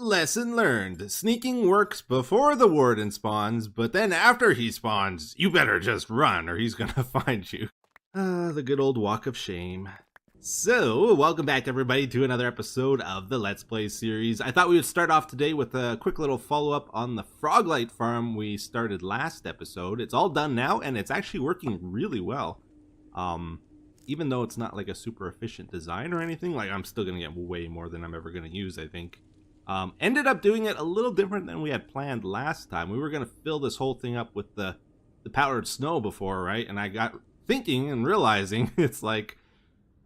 Lesson learned. Sneaking works before the warden spawns, but then after he spawns, you better just run or he's gonna find you. The good old walk of shame. So, welcome back everybody to another episode of the Let's Play series. I thought we would start off today with a quick little follow-up on the Froglight farm we started last episode. It's all done now, and it's actually working really well. Even though it's not like a super efficient design or anything, like I'm still gonna get way more than I'm ever gonna use, I think. Ended up doing it a little different than we had planned last time. We were gonna fill this whole thing up with the powdered snow before, right? And I got thinking and realizing it's like,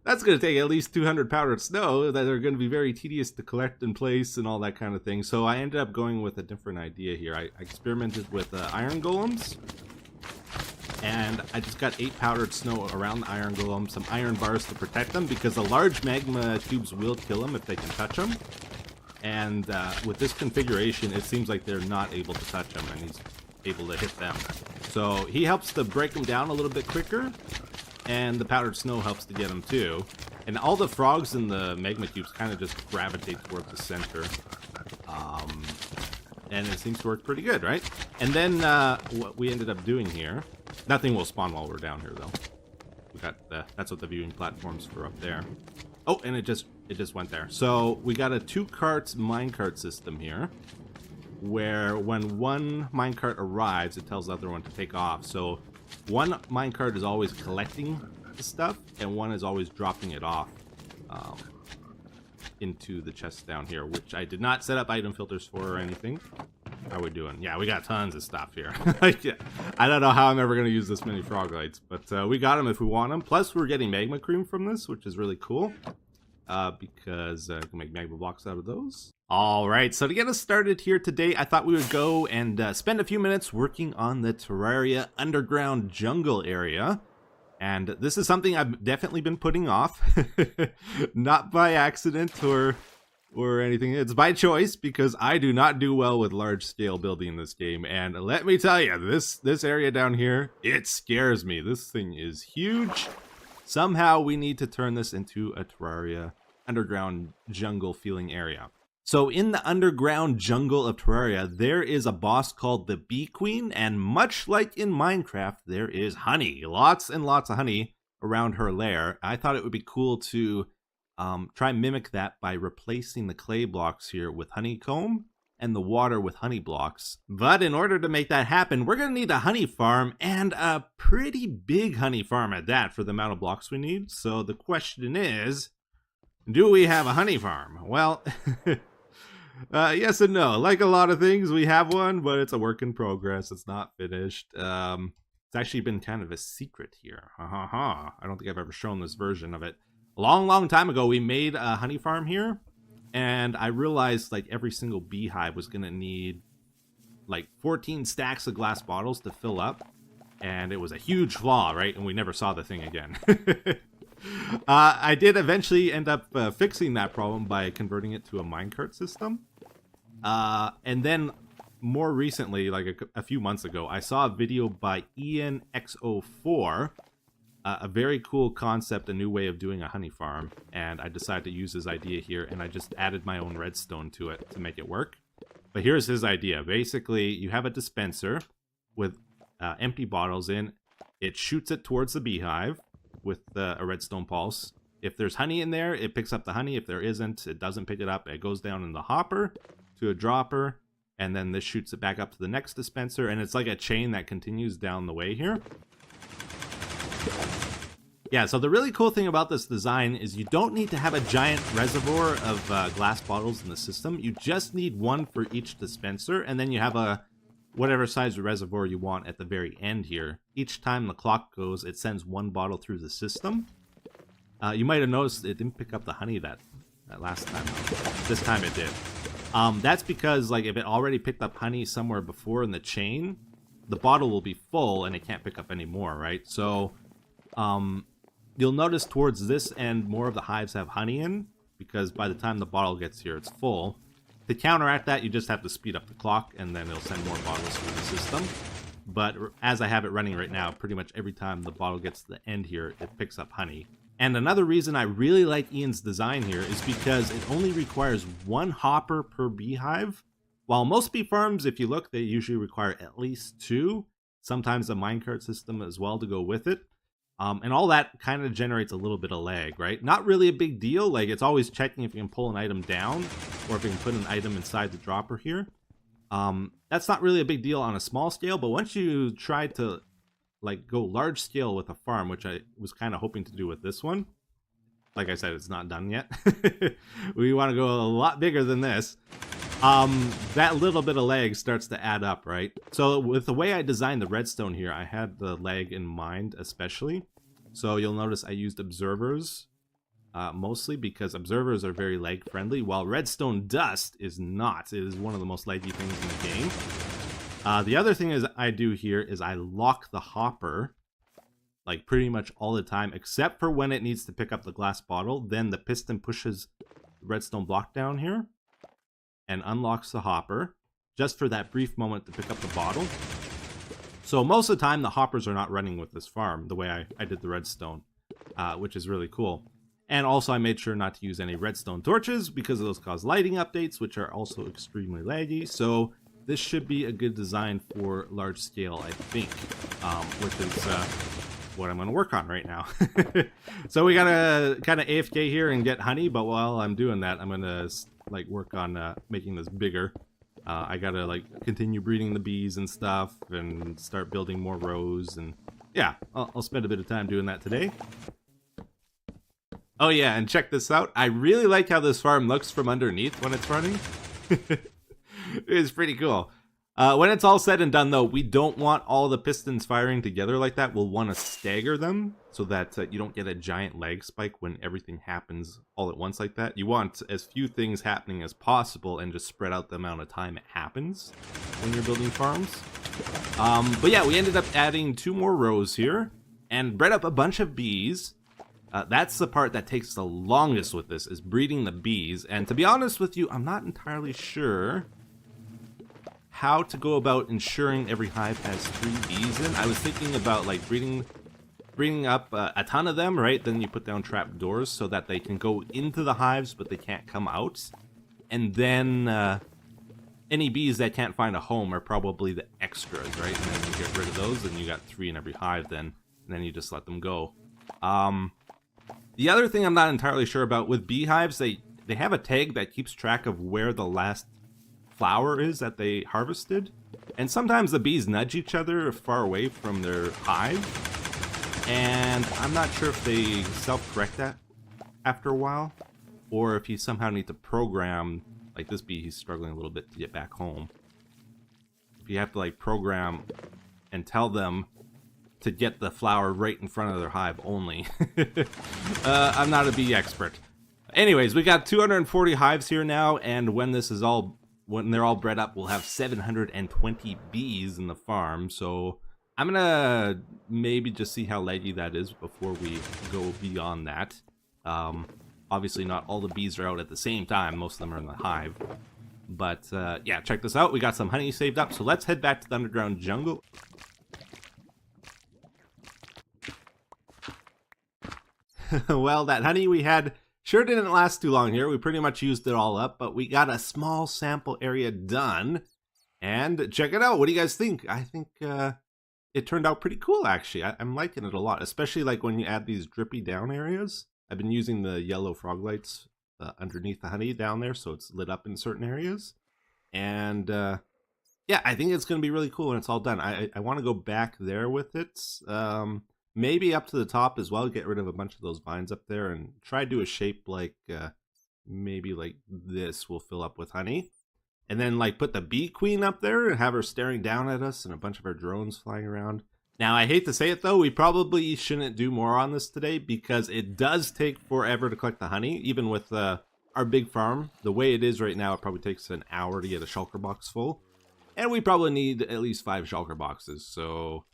that's going to take at least 200 powdered snow that are going to be very tedious to collect and place and all that kind of thing. So I ended up going with a different idea here. I experimented with iron golems. And I just got 8 powdered snow around the iron golem, some iron bars to protect them because the large magma cubes will kill them if they can touch them. And with this configuration, it seems like they're not able to touch them, and he's able to hit them. So he helps to break them down a little bit quicker. And the powdered snow helps to get them too. And all the frogs in the magma cubes kind of just gravitate towards the center. And it seems to work pretty good, right? And then what we ended up doing here, nothing will spawn while we're down here though. We got that's what the viewing platform's for up there. Oh, and it just went there. So we got a 2 carts minecart system here, where when one minecart arrives, it tells the other one to take off. So one minecart is always collecting the stuff, and one is always dropping it off into the chest down here, which I did not set up item filters for or anything. How are we doing? Yeah, we got tons of stuff here. Yeah, I don't know how I'm ever going to use this many froglights, but we got them if we want them. Plus, we're getting magma cream from this, which is really cool, because I can make magma blocks out of those. Alright, so to get us started here today, I thought we would go and spend a few minutes working on the Terraria underground jungle area. And this is something I've definitely been putting off. Not by accident or anything. It's by choice, because I do not do well with large scale building in this game. And let me tell you, this area down here, it scares me. This thing is huge. Somehow we need to turn this into a Terraria underground jungle feeling area. So in the underground jungle of Terraria, there is a boss called the Bee Queen, and much like in Minecraft, there is honey. Lots and lots of honey around her lair. I thought it would be cool to try and mimic that by replacing the clay blocks here with honeycomb and the water with honey blocks. But in order to make that happen, we're going to need a honey farm, and a pretty big honey farm at that for the amount of blocks we need. So the question is, do we have a honey farm? Well, yes and no. Like a lot of things, we have one, but it's a work in progress. It's not finished. It's actually been kind of a secret here. I don't think I've ever shown this version of it. A long time ago, we made a honey farm here, and I realized like every single beehive was going to need like 14 stacks of glass bottles to fill up, and it was a huge flaw, right? And we never saw the thing again. I did eventually end up fixing that problem by converting it to a minecart system. And then more recently, like a few months ago, I saw a video by Ian X04, a very cool concept, a new way of doing a honey farm. And I decided to use his idea here, and I just added my own redstone to it to make it work. But here's his idea. Basically, you have a dispenser with empty bottles in. It shoots it towards the beehive with a redstone pulse. If there's honey in there, it picks up the honey. If there isn't, it doesn't pick it up. It goes down in the hopper to a dropper, and then this shoots it back up to the next dispenser, and it's like a chain that continues down the way here. Yeah, so the really cool thing about this design is you don't need to have a giant reservoir of glass bottles in the system. You just need one for each dispenser, and then you have a whatever size reservoir you want at the very end here. Each time the clock goes, it sends one bottle through the system. You might have noticed it didn't pick up the honey that last time. This time it did. That's because like if it already picked up honey somewhere before in the chain, the bottle will be full and it can't pick up any more, right? So you'll notice towards this end, more of the hives have honey in, because by the time the bottle gets here, it's full. To counteract that, you just have to speed up the clock, and then it'll send more bottles through the system. But as I have it running right now, pretty much every time the bottle gets to the end here, it picks up honey. And another reason I really like Ian's design here is because it only requires 1 hopper per beehive. While most bee farms, if you look, they usually require at least 2. Sometimes a minecart system as well to go with it. And all that kind of generates a little bit of lag, right? Not really a big deal. Like, it's always checking if you can pull an item down or if you can put an item inside the dropper here. That's not really a big deal on a small scale, but once you try to like go large scale with a farm, which I was kind of hoping to do with this one, like I said, it's not done yet. We want to go a lot bigger than this. That little bit of lag starts to add up, right? So with the way I designed the redstone here, I had the lag in mind especially. So you'll notice I used observers mostly because observers are very lag friendly, while redstone dust is not. It is one of the most laggy things in the game. The other thing is I do here is I lock the hopper like pretty much all the time, except for when it needs to pick up the glass bottle. Then the piston pushes the redstone block down here and unlocks the hopper just for that brief moment to pick up the bottle. So most of the time the hoppers are not running with this farm the way I did the redstone, which is really cool. And also I made sure not to use any redstone torches because those cause lighting updates, which are also extremely laggy. So this should be a good design for large scale, I think, which is what I'm going to work on right now. So we gotta kind of AFK here and get honey, but while I'm doing that, I'm going to like work on making this bigger. I gotta like continue breeding the bees and stuff and start building more rows, and yeah, I'll spend a bit of time doing that today. Oh yeah, and check this out. I really like how this farm looks from underneath when it's running. It's pretty cool. When it's all said and done, though, we don't want all the pistons firing together like that. We'll want to stagger them so that you don't get a giant lag spike when everything happens all at once like that. You want as few things happening as possible and just spread out the amount of time it happens when you're building farms. But yeah, we ended up adding 2 more rows here and bred up a bunch of bees. That's the part that takes the longest with this, is breeding the bees. And to be honest with you, I'm not entirely sure how to go about ensuring every hive has 3 bees in. I was thinking about like breeding up a ton of them, right? Then you put down trap doors so that they can go into the hives, but they can't come out. And then any bees that can't find a home are probably the extras, right? And then you get rid of those, and you got 3 in every hive then, and then you just let them go. The other thing I'm not entirely sure about with beehives, they have a tag that keeps track of where the last flower is that they harvested, and sometimes the bees nudge each other far away from their hive, and I'm not sure if they self-correct that after a while, or if you somehow need to program, like this bee, he's struggling a little bit to get back home. If you have to like program and tell them to get the flower right in front of their hive only. I'm not a bee expert. Anyways, we got 240 hives here now, and when they're all bred up, we'll have 720 bees in the farm. So I'm gonna maybe just see how laggy that is before we go beyond that. Obviously not all the bees are out at the same time. Most of them are in the hive. But yeah, check this out. We got some honey saved up, so let's head back to the underground jungle. Well, that honey we had sure didn't last too long here. We pretty much used it all up, but we got a small sample area done. And check it out. What do you guys think? I think it turned out pretty cool, actually. I'm liking it a lot, especially like when you add these drippy down areas. I've been using the yellow frog lights underneath the honey down there, so it's lit up in certain areas. And yeah, I think it's going to be really cool when it's all done. I want to go back there with it. Maybe up to the top as well, get rid of a bunch of those vines up there and try to do a shape like maybe like this will fill up with honey. And then like put the bee queen up there and have her staring down at us and a bunch of her drones flying around. Now, I hate to say it though, we probably shouldn't do more on this today because it does take forever to collect the honey. Even with our big farm, the way it is right now, it probably takes an hour to get a shulker box full. And we probably need at least 5 shulker boxes. So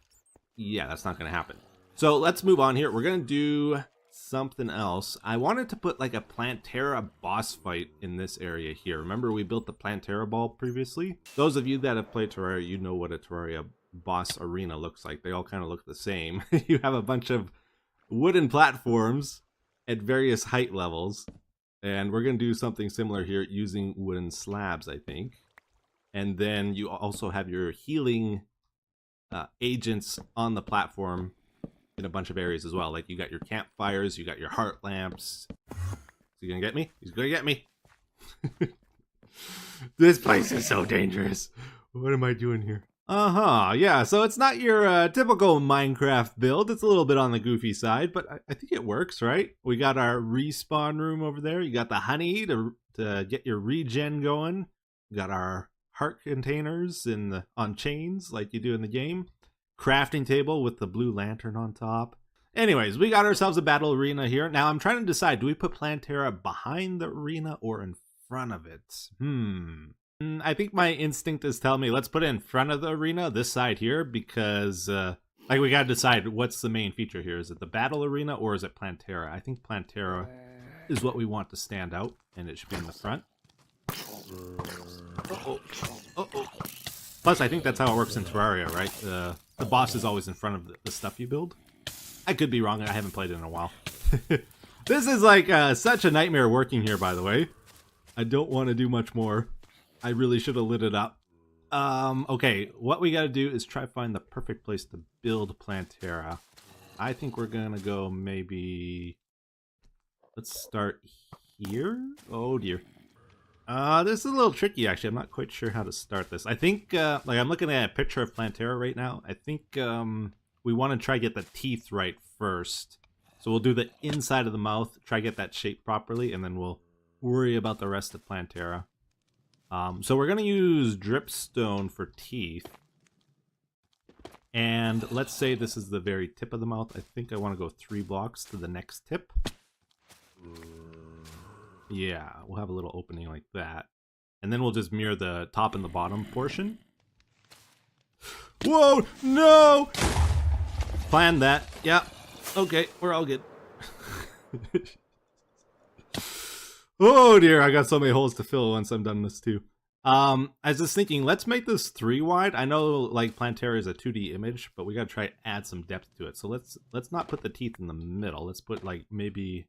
yeah, that's not going to happen. So let's move on here. We're going to do something else. I wanted to put like a Plantera boss fight in this area here. Remember we built the Plantera ball previously? Those of you that have played Terraria, you know what a Terraria boss arena looks like. They all kind of look the same. You have a bunch of wooden platforms at various height levels. And we're going to do something similar here using wooden slabs, I think. And then you also have your healing agents on the platform in a bunch of areas as well. Like you got your campfires, you got your heart lamps. Is he going to get me? He's going to get me. This place is so dangerous. What am I doing here? Yeah, so it's not your typical Minecraft build. It's a little bit on the goofy side, but I think it works, right? We got our respawn room over there. You got the honey to get your regen going. We got our heart containers on chains like you do in the game. Crafting table with the blue lantern on top. Anyways, we got ourselves a battle arena here. Now I'm trying to decide, do we put Plantera behind the arena or in front of it? I think my instinct is telling me let's put it in front of the arena, this side here, because like we gotta decide what's the main feature here. Is it the battle arena or is it Plantera? I think Plantera is what we want to stand out, and it should be in the front. Plus, I think that's how it works in Terraria, right? The boss is always in front of the stuff you build. I could be wrong. I haven't played it in a while. This is like such a nightmare working here, by the way. I don't want to do much more. I really should have lit it up. Okay, what we gotta do is try to find the perfect place to build Plantera. I think we're gonna go maybe... Let's start here? Oh dear. This is a little tricky actually. I'm not quite sure how to start this. I think, like I'm looking at a picture of Plantera right now. I think we want to try to get the teeth right first. So we'll do the inside of the mouth, try to get that shape properly, and then we'll worry about the rest of Plantera. So we're going to use dripstone for teeth. And let's say this is the very tip of the mouth. I think I want to go 3 blocks to the next tip. Yeah, we'll have a little opening like that. And then we'll just mirror the top and the bottom portion. Whoa, no! Planned that. Yeah. Okay, we're all good. Oh dear, I got so many holes to fill once I'm done this too. I was just thinking, let's make this 3 wide. I know like Plantera is a 2D image, but we gotta try to add some depth to it. So let's not put the teeth in the middle. Let's put like maybe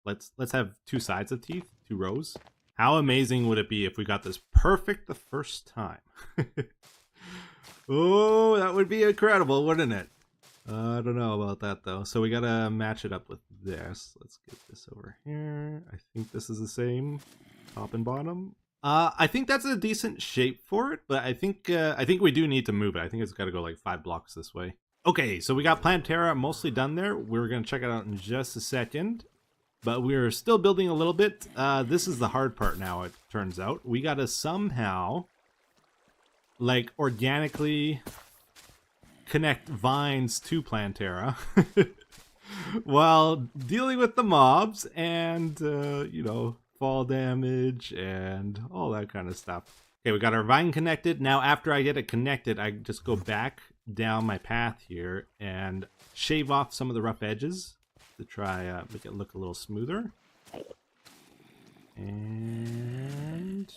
let's have 2 sides of teeth, 2 rows. How amazing would it be if we got this perfect the first time? Oh, that would be incredible, wouldn't it? I don't know about that though. So we gotta match it up with this. Let's get this over here. I think this is the same, top and bottom. I think that's a decent shape for it, but I think we do need to move it. I think it's got to go like 5 blocks this way. Okay, so we got Plantera mostly done there. We're gonna check it out in just a second, but we're still building a little bit. This is the hard part now. It turns out we gotta somehow like organically connect vines to Plantera while dealing with the mobs and you know, fall damage and all that kind of stuff. Okay, we got our vine connected. Now after I get it connected, I just go back down my path here and shave off some of the rough edges to try make it look a little smoother. And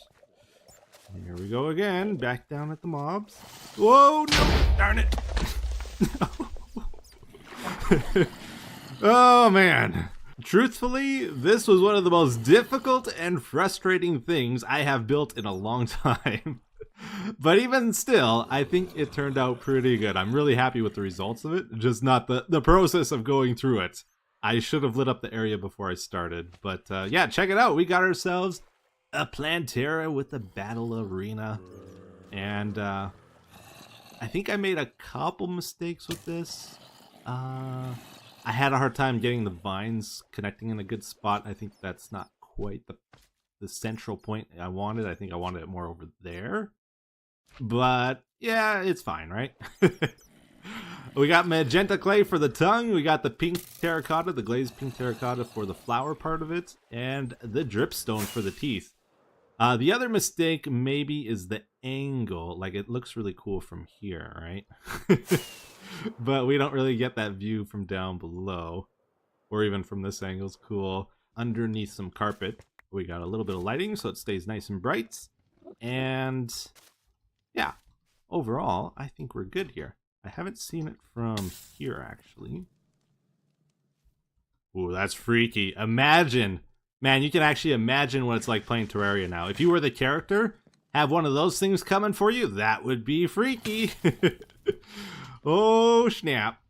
here we go again, back down at the mobs. Whoa, no, darn it. Oh man. Truthfully, this was one of the most difficult and frustrating things I have built in a long time. But even still, I think it turned out pretty good. I'm really happy with the results of it, just not the process of going through it. I should have lit up the area before I started. But yeah, check it out. We got ourselves a Plantera with a battle arena. And I think I made a couple mistakes with this. I had a hard time getting the vines connecting in a good spot. I think that's not quite the central point I wanted. I think I wanted it more over there. But yeah, it's fine, right? We got magenta clay for the tongue. We got the pink terracotta, the glazed pink terracotta for the flower part of it. And the dripstone for the teeth. The other mistake maybe is the angle. Like, it looks really cool from here, right? But we don't really get that view from down below. Or even from this angle. It's cool. Underneath some carpet, we got a little bit of lighting so it stays nice and bright. And yeah, overall, I think we're good here. I haven't seen it from here, actually. Ooh, that's freaky. Imagine. Man, you can actually imagine what it's like playing Terraria now. If you were the character, have one of those things coming for you, that would be freaky. Oh, snap.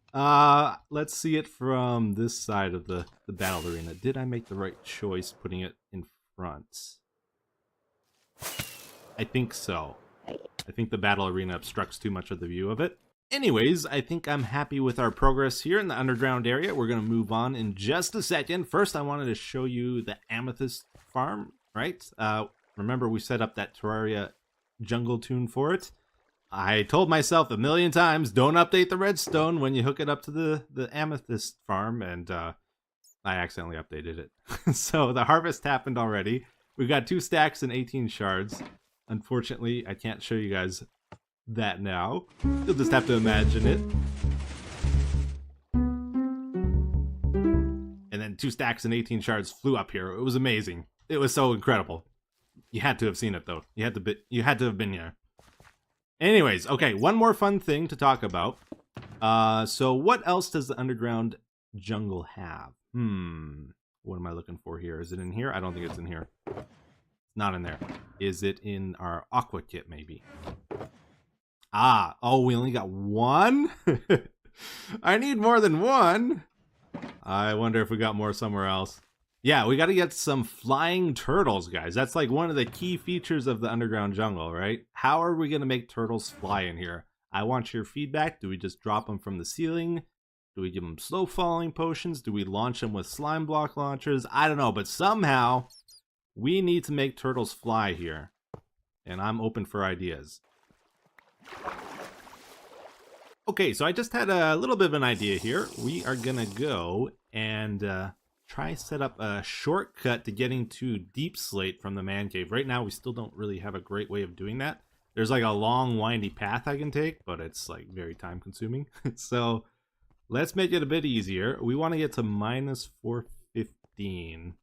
Let's see it from this side of the battle arena. Did I make the right choice putting it in front? I think so. I think the battle arena obstructs too much of the view of it. Anyways, I think I'm happy with our progress here in the underground area. We're going to move on in just a second. First, I wanted to show you the amethyst farm, right? Remember, we set up that Terraria jungle tune for it. I told myself a million times, don't update the redstone when you hook it up to the amethyst farm, and I accidentally updated it. So the harvest happened already. We've got 2 stacks and 18 shards. Unfortunately, I can't show you guys that now. You'll just have to imagine it. And then 2 stacks and 18 shards flew up here. It was amazing. It was so incredible. You had to have seen it though. You had to have been here. Anyways, okay, one more fun thing to talk about. So what else does the underground jungle have? What am I looking for here? Is it in here? I don't think it's in here. Not in there. Is it in our aqua kit maybe? Oh, we only got 1? I need more than 1. I wonder if we got more somewhere else. Yeah, we got to get some flying turtles, guys. That's like one of the key features of the underground jungle, right? How are we going to make turtles fly in here? I want your feedback. Do we just drop them from the ceiling? Do we give them slow falling potions? Do we launch them with slime block launchers? I don't know, but somehow we need to make turtles fly here. And I'm open for ideas. Okay, so I just had a little bit of an idea here. We are gonna go and try set up a shortcut to getting to Deep Slate from the man cave. Right now, we still don't really have a great way of doing that. There's like a long, windy path I can take, but it's like very time consuming. So let's make it a bit easier. We want to get to minus 415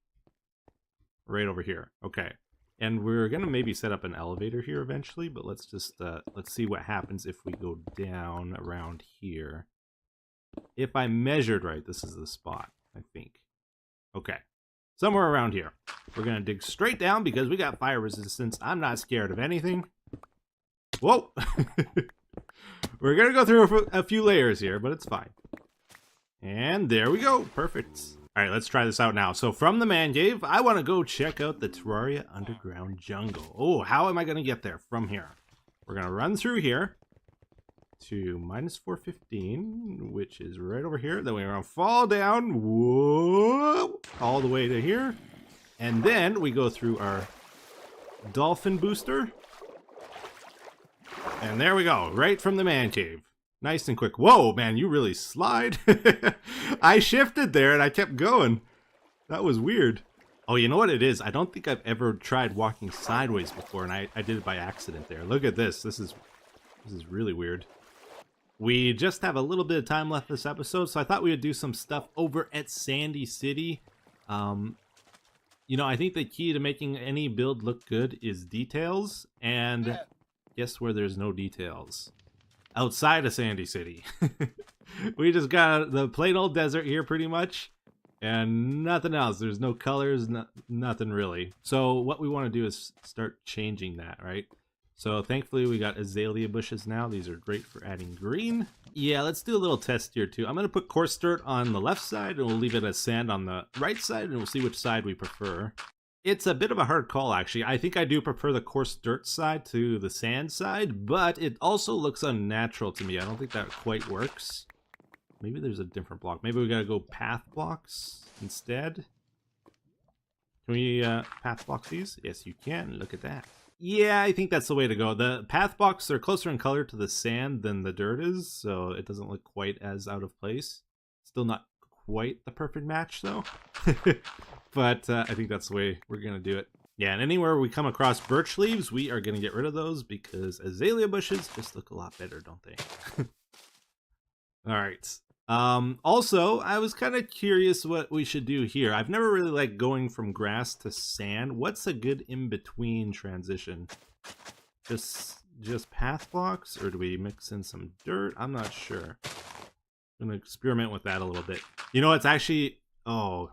right over here. Okay. And we're going to maybe set up an elevator here eventually, but let's just, let's see what happens if we go down around here. If I measured right, this is the spot, I think. Okay. Somewhere around here. We're going to dig straight down because we got fire resistance. I'm not scared of anything. Whoa! We're going to go through a few layers here, but it's fine. And there we go. Perfect. All right, let's try this out now. So from the man cave, I want to go check out the Terraria underground jungle. Oh, how am I going to get there from here? We're going to run through here to minus 415, which is right over here. Then we're going to fall down, whoa, all the way to here. And then we go through our dolphin booster. And there we go, right from the man cave. Nice and quick. Whoa, man, you really slide. I shifted there and I kept going. That was weird. Oh, you know what it is? I don't think I've ever tried walking sideways before, and I did it by accident there. Look at this. This is really weird. We just have a little bit of time left this episode, so I thought we would do some stuff over at Sandy City. You know, I think the key to making any build look good is details, and guess where there's no details? Outside of Sandy City. We just got the plain old desert here pretty much, and nothing else. There's no colors, nothing really. So what we want to do is start changing that, right? So thankfully we got azalea bushes now. These are great for adding green. Yeah, let's do a little test here too. I'm going to put coarse dirt on the left side, and we'll leave it as sand on the right side, and we'll see which side we prefer. It's a bit of a hard call, actually. I think I do prefer the coarse dirt side to the sand side, but it also looks unnatural to me. I don't think that quite works. Maybe there's a different block. Maybe we gotta go path blocks instead. Can we path block these? Yes, you can. Look at that. Yeah, I think that's the way to go. The path blocks are closer in color to the sand than the dirt is, so it doesn't look quite as out of place. Still not quite the perfect match, though. But I think that's the way we're going to do it. Yeah, and anywhere we come across birch leaves, we are going to get rid of those because azalea bushes just look a lot better, don't they? All right. Also, I was kind of curious what we should do here. I've never really liked going from grass to sand. What's a good in-between transition? Just path blocks, or do we mix in some dirt? I'm not sure. I'm going to experiment with that a little bit. You know, it's actually Oh,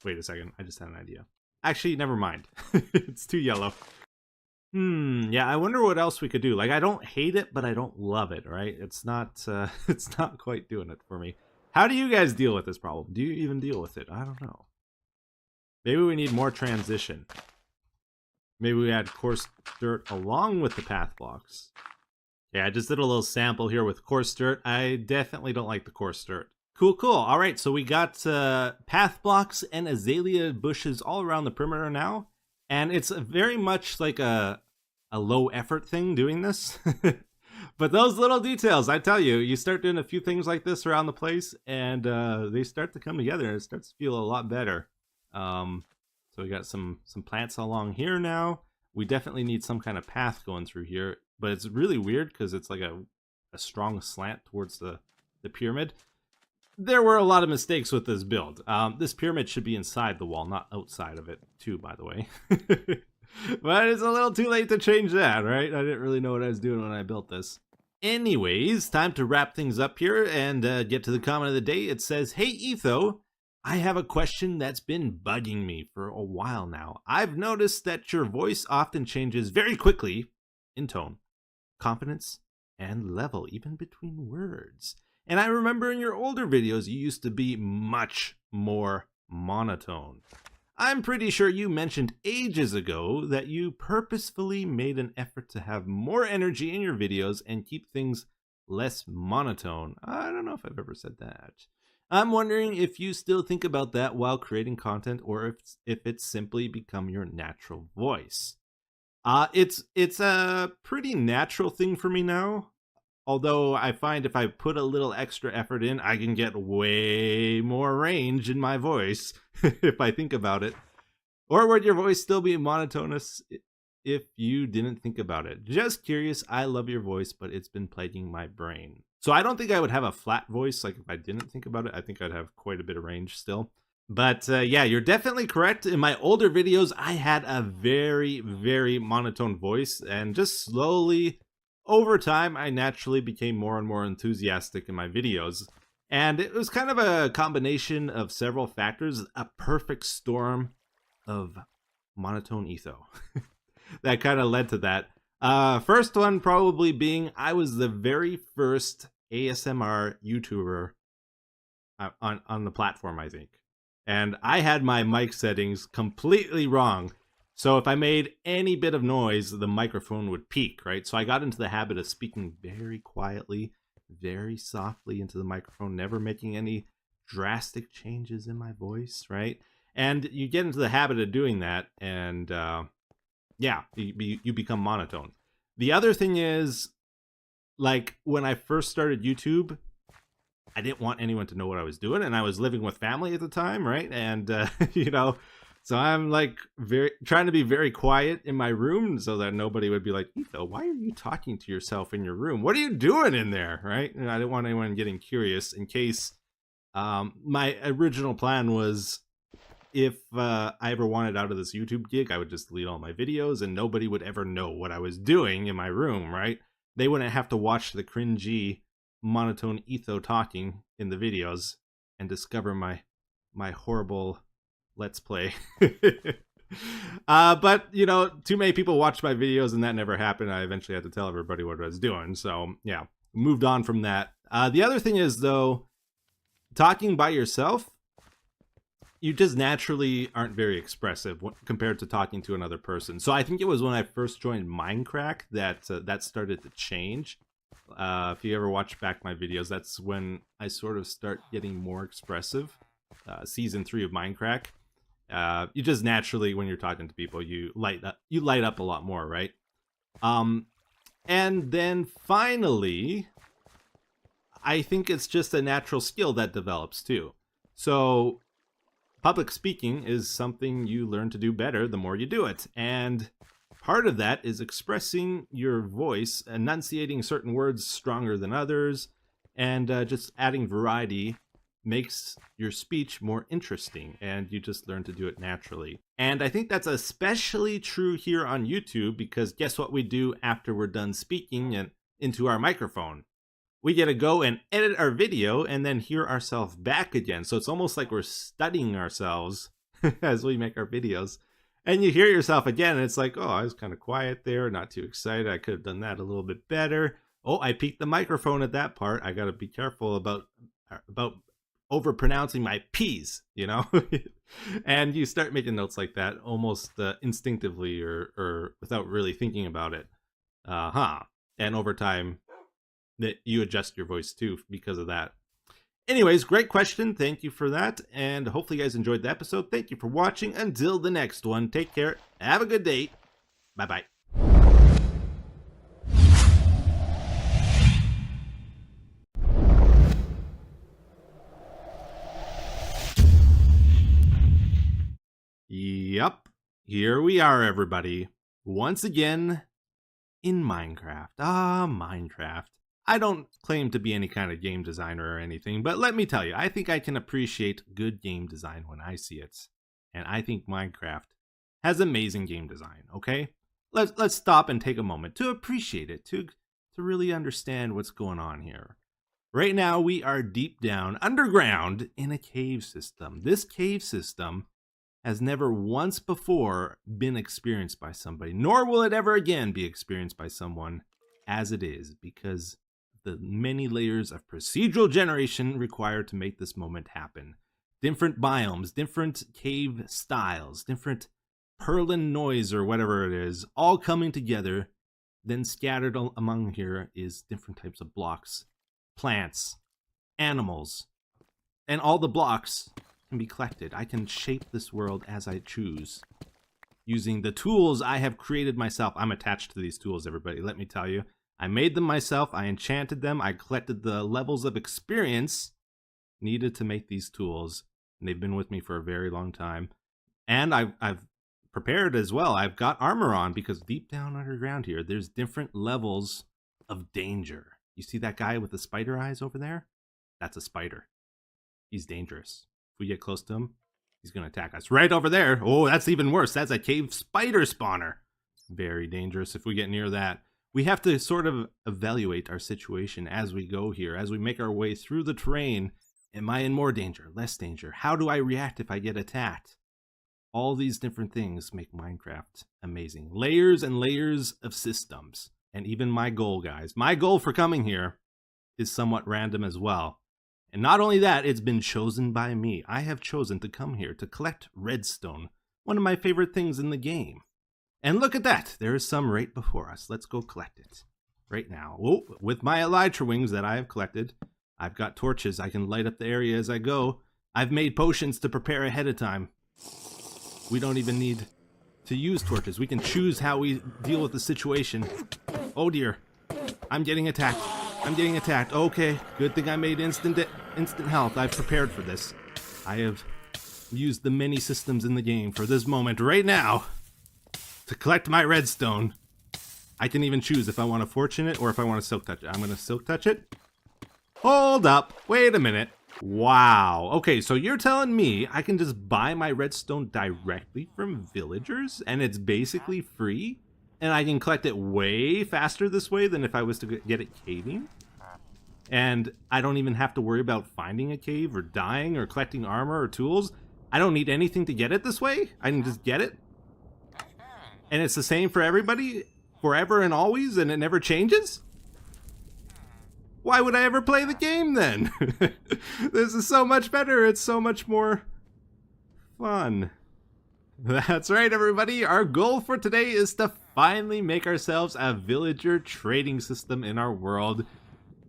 wait a second. I just had an idea. Actually, never mind. It's too yellow. Yeah, I wonder what else we could do. Like, I don't hate it, but I don't love it, right? It's not, it's not quite doing it for me. How do you guys deal with this problem? Do you even deal with it? I don't know. Maybe we need more transition. Maybe we add coarse dirt along with the path blocks. Yeah, I just did a little sample here with coarse dirt. I definitely don't like the coarse dirt. Cool, cool. All right, so we got path blocks and azalea bushes all around the perimeter now. And it's very much like a low effort thing doing this. But those little details, I tell you, you start doing a few things like this around the place and they start to come together and it starts to feel a lot better. So we got some plants along here now. We definitely need some kind of path going through here, but it's really weird because it's like a strong slant towards the pyramid. There were a lot of mistakes with this build. This pyramid should be inside the wall, not outside of it, too, by the way. But it's a little too late to change that, right? I didn't really know what I was doing when I built this. Anyways, time to wrap things up here and get to the comment of the day. It says, "Hey, Etho, I have a question that's been bugging me for a while now. I've noticed that your voice often changes very quickly in tone, confidence, and level, even between words. And I remember in your older videos, you used to be much more monotone. I'm pretty sure you mentioned ages ago that you purposefully made an effort to have more energy in your videos and keep things less monotone. I don't know if I've ever said that. I'm wondering if you still think about that while creating content or if it's simply become your natural voice. It's a pretty natural thing for me now. Although I find if I put a little extra effort in, I can get way more range in my voice if I think about it. Or would your voice still be monotonous if you didn't think about it? Just curious, I love your voice, but it's been plaguing my brain." So I don't think I would have a flat voice, like if I didn't think about it. I think I'd have quite a bit of range still. But yeah, you're definitely correct. In my older videos, I had a very, very monotone voice, and just slowly over time, I naturally became more and more enthusiastic in my videos. And it was kind of a combination of several factors, a perfect storm of monotone Etho that kind of led to that. First one probably being I was the very first ASMR YouTuber on the platform, I think. And I had my mic settings completely wrong. So if I made any bit of noise, the microphone would peak, right? So I got into the habit of speaking very quietly, very softly into the microphone, never making any drastic changes in my voice, right? And you get into the habit of doing that, and yeah, you become monotone. The other thing is, like, when I first started YouTube, I didn't want anyone to know what I was doing, and I was living with family at the time, right? And, you know, so I'm like trying to be very quiet in my room so that nobody would be like, "Etho, why are you talking to yourself in your room? What are you doing in there?" Right? And I didn't want anyone getting curious in case my original plan was if I ever wanted out of this YouTube gig, I would just delete all my videos and nobody would ever know what I was doing in my room, right? They wouldn't have to watch the cringy monotone Etho talking in the videos and discover my horrible let's play. But you know, too many people watched my videos and that never happened. I eventually had to tell everybody what I was doing. So yeah, moved on from that. The other thing is though, talking by yourself, you just naturally aren't very expressive compared to talking to another person. So I think it was when I first joined Minecraft that that started to change. If you ever watch back my videos, that's when I sort of start getting more expressive. Season 3 of Minecraft. You just naturally, when you're talking to people, you light up a lot more, right? And then finally, I think it's just a natural skill that develops too. So public speaking is something you learn to do better the more you do it. And part of that is expressing your voice, enunciating certain words stronger than others, and just adding variety makes your speech more interesting, and you just learn to do it naturally. And I think that's especially true here on YouTube, because guess what we do after we're done speaking and into our microphone? we get to go and edit our video and then hear ourselves back again. So it's almost like we're studying ourselves as we make our videos. And you hear yourself again, and it's like, oh, I was kind of quiet there, not too excited. I could have done that a little bit better. Oh, I peaked the microphone at that part. I got to be careful about overpronouncing my P's, you know? And you start making notes like that almost instinctively or without really thinking about it. And over time, that you adjust your voice too because of that. Anyways, great question. Thank you for that. And hopefully you guys enjoyed the episode. Thank you for watching. Until the next one, take care. Have a good day. Bye-bye. Yup. Here we are, everybody. Once again in Minecraft. Minecraft. I don't claim to be any kind of game designer or anything, but let me tell you, I think I can appreciate good game design when I see it. And I think Minecraft has amazing game design, okay? Let's stop and take a moment to appreciate it, to really understand what's going on here. Right now, we are deep down, underground, in a cave system. This cave system has never once before been experienced by somebody, nor will it ever again be experienced by someone as it is, because the many layers of procedural generation required to make this moment happen. Different biomes, different cave styles, different purlin noise or whatever it is, all coming together. Then scattered among here is different types of blocks, plants, animals, and all the blocks can be collected. I can shape this world as I choose using the tools I have created myself. I'm attached to these tools, everybody, let me tell you. I made them myself, I enchanted them, I collected the levels of experience needed to make these tools, and they've been with me for a very long time. And I've prepared as well. I've got armor on because deep down underground here, there's different levels of danger. You see that guy with the spider eyes over there? That's a spider. He's dangerous. If we get close to him, he's going to attack us. Right over there. Oh, that's even worse. That's a cave spider spawner. Very dangerous if we get near that. We have to sort of evaluate our situation as we go here, as we make our way through the terrain. Am I in more danger, less danger? How do I react if I get attacked? All these different things make Minecraft amazing. Layers and layers of systems. And even my goal, guys, my goal for coming here is somewhat random as well. And not only that, it's been chosen by me. I have chosen to come here to collect redstone, one of my favorite things in the game. And look at that, there is some right before us. Let's go collect it right now. Oh, with my elytra wings that I have collected, I've got torches. I can light up the area as I go. I've made potions to prepare ahead of time. We don't even need to use torches. We can choose how we deal with the situation. Oh dear, I'm getting attacked. I'm getting attacked. Okay, good thing I made instant health. I've prepared for this. I have used the many systems in the game for this moment right now to collect my redstone. I can even choose if I want to fortune it or if I want to silk touch it. I'm going to silk touch it. Hold up. Wait a minute. Wow. Okay, so you're telling me I can just buy my redstone directly from villagers and it's basically free? And I can collect it way faster this way than if I was to get it caving? And I don't even have to worry about finding a cave or dying or collecting armor or tools? I don't need anything to get it this way? I can just get it? And it's the same for everybody? Forever and always, and it never changes? Why would I ever play the game then? This is so much better. It's so much more fun. That's right, everybody. Our goal for today is to finally make ourselves a villager trading system in our world.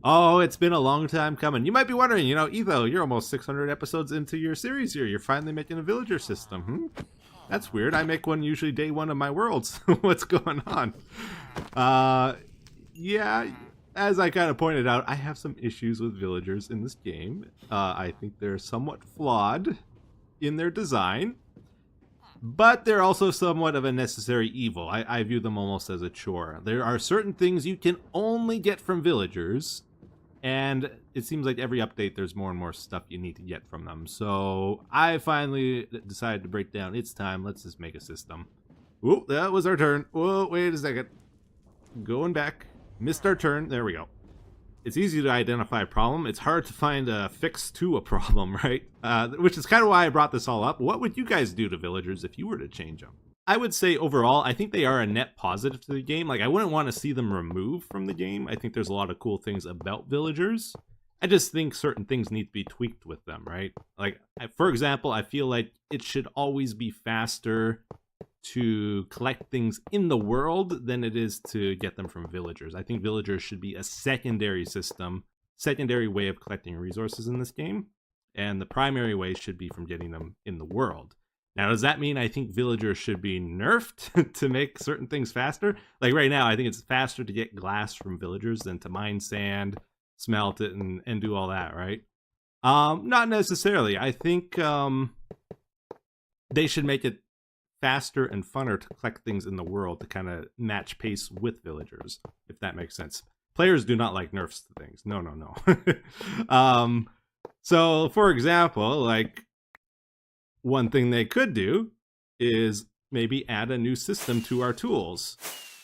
Oh, it's been a long time coming. You might be wondering, you know, Etho, you're almost 600 episodes into your series here. You're finally making a villager system. That's weird. I make one usually day one of my worlds. What's going on? Yeah, as I kind of pointed out, I have some issues with villagers in this game. I think they're somewhat flawed in their design, but they're also somewhat of a necessary evil. I view them almost as a chore. There are certain things you can only get from villagers, and it seems like every update there's more and more stuff you need to get from them. So I finally decided to break down. It's time. Let's just make a system. Whoa, that was our turn. Whoa, wait a second. Going back. Missed our turn. There we go. it's easy to identify a problem. It's hard to find a fix to a problem, right? Which is kind of why I brought this all up. What would you guys do to villagers if you were to change them? I would say overall, I think they are a net positive to the game. Like, I wouldn't want to see them removed from the game. I think there's a lot of cool things about villagers. I just think certain things need to be tweaked with them, right? Like, for example, I feel like it should always be faster to collect things in the world than it is to get them from villagers. I think villagers should be a secondary system, secondary way of collecting resources in this game, and the primary way should be from getting them in the world. Now, does that mean I think villagers should be nerfed to make certain things faster? Like right now, I think it's faster to get glass from villagers than to mine sand, smelt it, and do all that, right? Not necessarily. I think they should make it faster and funner to collect things in the world to kind of match pace with villagers, if that makes sense. Players do not like nerfs to things. No, no, no. So, for example, like, one thing they could do is maybe add a new system to our tools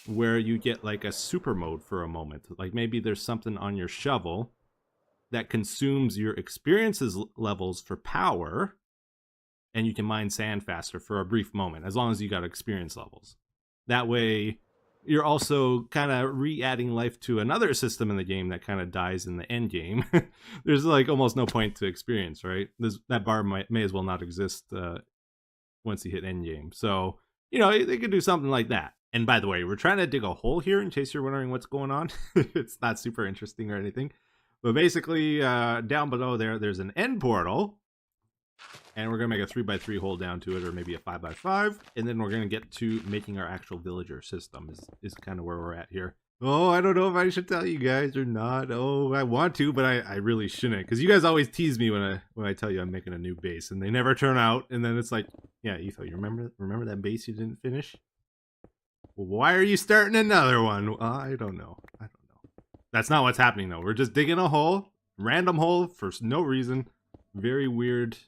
where you get like a super mode for a moment. Like maybe there's something on your shovel that consumes your experiences levels for power, and you can mine sand faster for a brief moment, as long as you got experience levels. That way, you're also kind of re-adding life to another system in the game that kind of dies in the end game. There's like almost no point to experience, right? That bar may as well not exist once you hit end game. So, you know, they could do something like that. And by the way, we're trying to dig a hole here in case you're wondering what's going on. It's not super interesting or anything. But basically, down below there's an end portal. And we're going to make a 3x3 hole down to it, or maybe a 5x5. And then we're going to get to making our actual villager system is kind of where we're at here. Oh, I don't know if I should tell you guys or not. Oh, I want to, but I really shouldn't. Because you guys always tease me when I tell you I'm making a new base. And they never turn out. And then it's like, yeah, Etho, you remember that base you didn't finish? Why are you starting another one? I don't know. That's not what's happening, though. We're just digging a hole. Random hole for no reason. Very weird.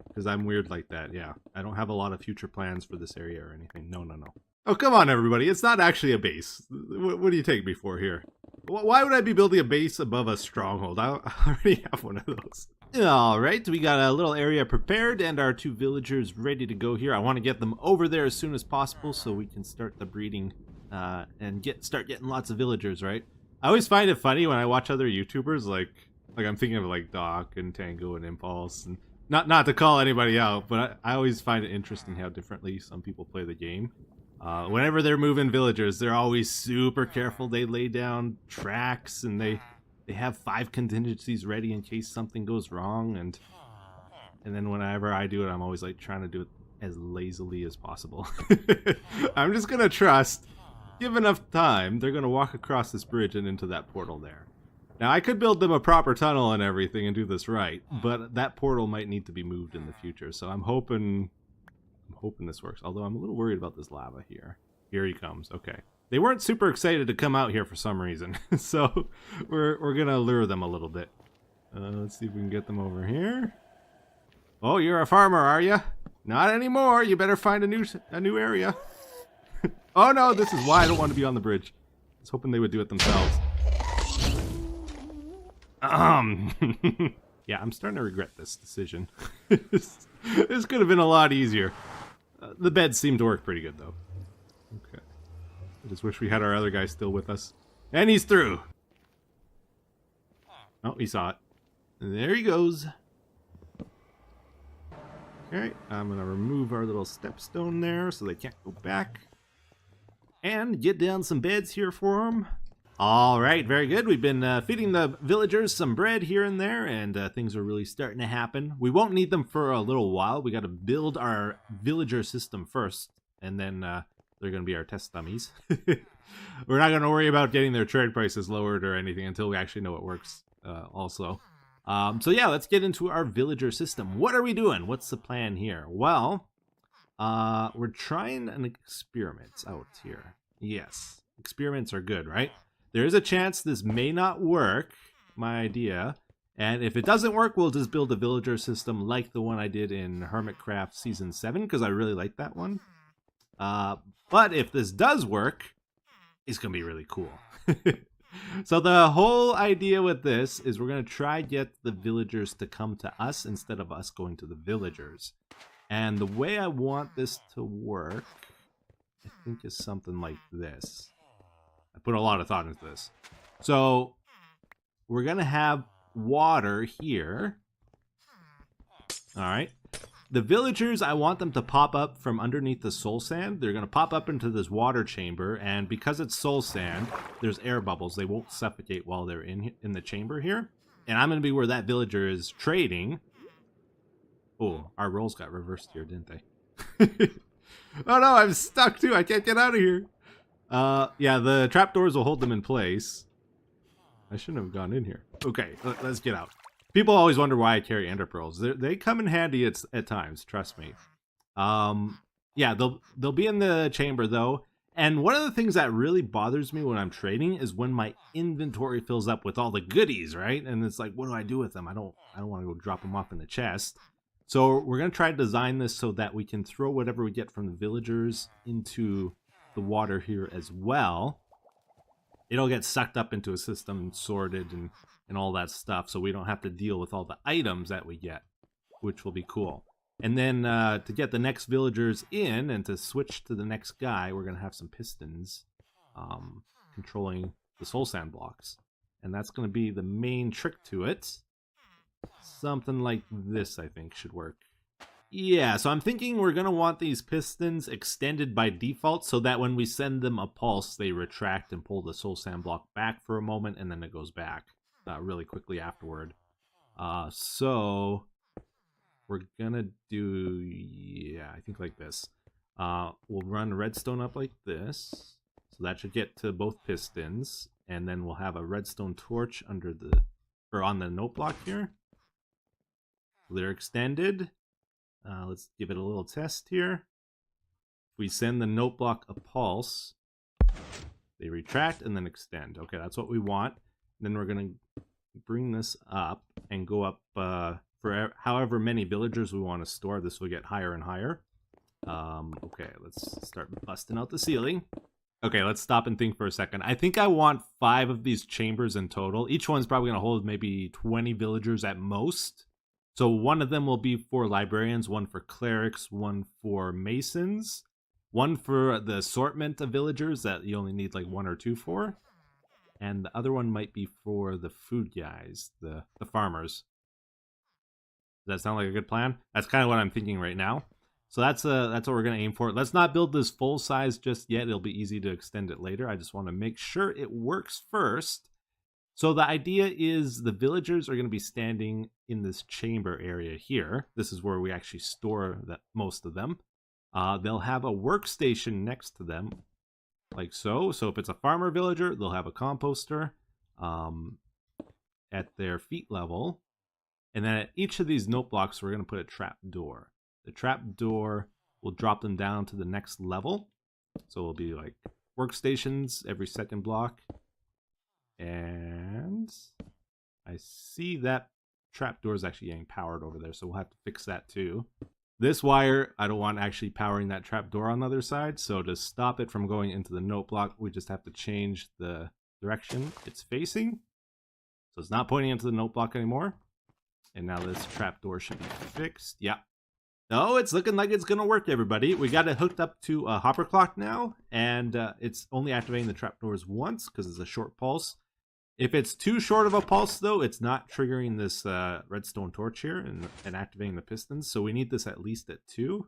Because I'm weird like that, yeah. I don't have a lot of future plans for this area or anything. No, no, no. Oh, come on, everybody. It's not actually a base. What do you take me for here? Why would I be building a base above a stronghold? I already have one of those. Alright, we got a little area prepared and our 2 villagers ready to go here. I want to get them over there as soon as possible so we can start the breeding and start getting lots of villagers, right? I always find it funny when I watch other YouTubers, like I'm thinking of like Doc and Tango and Impulse, and not to call anybody out, but I always find it interesting how differently some people play the game. Whenever they're moving villagers, they're always super careful. They lay down tracks and they have 5 contingencies ready in case something goes wrong, and then whenever I do it, I'm always like trying to do it as lazily as possible. I'm just gonna trust, give enough time, they're gonna walk across this bridge and into that portal there. Now I could build them a proper tunnel and everything and do this right, but that portal might need to be moved in the future, so I'm hoping this works. Although I'm a little worried about this lava here. Here he comes. Okay. They weren't super excited to come out here for some reason, so we're gonna lure them a little bit. Let's see if we can get them over here. Oh, you're a farmer, are you? Not anymore. You better find a new area. Oh no, this is why I don't want to be on the bridge. I was hoping they would do it themselves. Yeah, I'm starting to regret this decision. This could have been a lot easier. The beds seem to work pretty good, though. Okay. I just wish we had our other guy still with us. And he's through! Oh, he saw it. And there he goes. Alright, I'm gonna remove our little stepstone there so they can't go back. And get down some beds here for them. Alright, very good. We've been feeding the villagers some bread here and there, and things are really starting to happen. We won't need them for a little while. We gotta build our villager system first, and then they're gonna be our test dummies. We're not gonna worry about getting their trade prices lowered or anything until we actually know it works also. So yeah, let's get into our villager system. What are we doing? What's the plan here? Well, we're trying an experiment out here. Yes, experiments are good, right? There is a chance this may not work, my idea, and if it doesn't work, we'll just build a villager system like the one I did in Hermitcraft Season 7, because I really like that one. But if this does work, it's going to be really cool. So the whole idea with this is we're going to try get the villagers to come to us instead of us going to the villagers. And the way I want this to work, I think, is something like this. I put a lot of thought into this. So we're going to have water here. All right. The villagers, I want them to pop up from underneath the soul sand. They're going to pop up into this water chamber, and because it's soul sand, there's air bubbles. They won't suffocate while they're in the chamber here. And I'm going to be where that villager is trading. Oh, our roles got reversed here, didn't they? Oh no, I'm stuck too. I can't get out of here. Yeah, the trapdoors will hold them in place. I shouldn't have gone in here. Okay, let's get out. People always wonder why I carry ender pearls. They come in handy at times, trust me. Yeah, they'll be in the chamber though. And one of the things that really bothers me when I'm trading is when my inventory fills up with all the goodies, right? And it's like, what do I do with them? I don't want to go drop them off in the chest. So we're going to try to design this so that we can throw whatever we get from the villagers into the water here as well. It'll get sucked up into a system and sorted and all that stuff, so we don't have to deal with all the items that we get, which will be cool. And then to get the next villagers in and to switch to the next guy, we're going to have some pistons controlling the soul sand blocks. And that's going to be the main trick to it. Something like this, I think, should work. Yeah, so I'm thinking we're going to want these pistons extended by default so that when we send them a pulse, they retract and pull the soul sand block back for a moment, and then it goes back really quickly afterward. So we're going to do, yeah, I think like this. We'll run redstone up like this. So that should get to both pistons, and then we'll have a redstone torch under the, or on the note block here. They're extended. Let's give it a little test here. If we send the note block a pulse, they retract and then extend. Okay, that's what we want. Then we're going to bring this up and go up for however many villagers we want to store. This will get higher and higher. Okay, let's start busting out the ceiling. Okay, let's stop and think for a second. I think I want 5 of these chambers in total. Each one's probably going to hold maybe 20 villagers at most. So one of them will be for librarians, one for clerics, one for masons, one for the assortment of villagers that you only need like 1 or 2 for. And the other one might be for the food guys, the farmers. Does that sound like a good plan? That's kind of what I'm thinking right now. So that's what we're going to aim for. Let's not build this full size just yet. It'll be easy to extend it later. I just want to make sure it works first. So the idea is the villagers are going to be standing in this chamber area here. This is where we actually store most of them. They'll have a workstation next to them, like so. So if it's a farmer villager, they'll have a composter at their feet level. And then at each of these note blocks, we're going to put a trap door. The trap door will drop them down to the next level. So it'll be like workstations every second block. And I see that trapdoor is actually getting powered over there, so we'll have to fix that too. This wire, I don't want actually powering that trapdoor on the other side, so to stop it from going into the note block, we just have to change the direction it's facing. So it's not pointing into the note block anymore. And now this trapdoor should be fixed. Yeah. Oh, it's looking like it's going to work, everybody. We got it hooked up to a hopper clock now, and it's only activating the trapdoors once because it's a short pulse. If it's too short of a pulse, though, it's not triggering this redstone torch here and activating the pistons. So we need this at least at 2.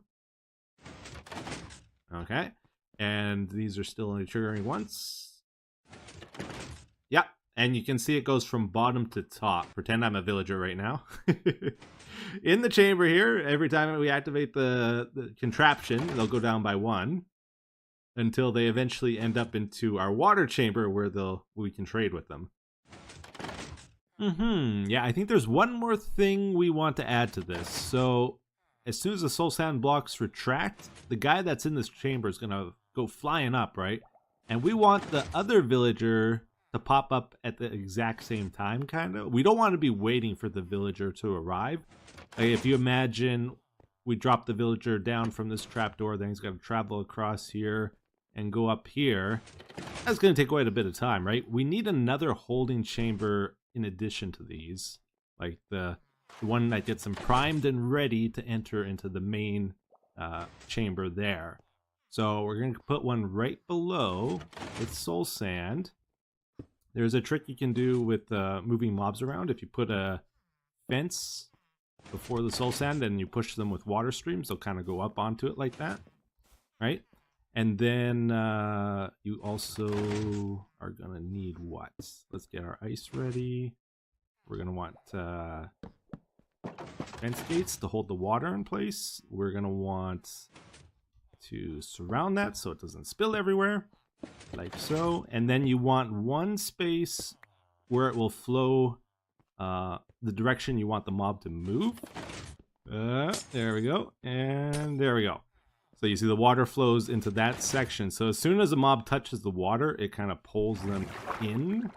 Okay. And these are still only triggering once. Yeah. And you can see it goes from bottom to top. Pretend I'm a villager right now. In the chamber here, every time we activate the contraption, they'll go down by 1. Until they eventually end up into our water chamber where we can trade with them. Yeah, I think there's one more thing we want to add to this. So as soon as the soul sand blocks retract, the guy that's in this chamber is going to go flying up, right? And we want the other villager to pop up at the exact same time, kind of. We don't want to be waiting for the villager to arrive. Like if you imagine we drop the villager down from this trapdoor, then he's got to travel across here and go up here. That's going to take quite a bit of time, right? We need another holding chamber in addition to these. Like the one that gets them primed and ready to enter into the main chamber there. So we're going to put one right below with soul sand. There's a trick you can do with moving mobs around. If you put a fence before the soul sand and you push them with water streams, they'll kind of go up onto it like that, right? And then you also are going to need what? Let's get our ice ready. We're going to want fence gates to hold the water in place. We're going to want to surround that so it doesn't spill everywhere, like so. And then you want one space where it will flow the direction you want the mob to move. There we go. And there we go. So you see the water flows into that section. So as soon as a mob touches the water, it kind of pulls them in,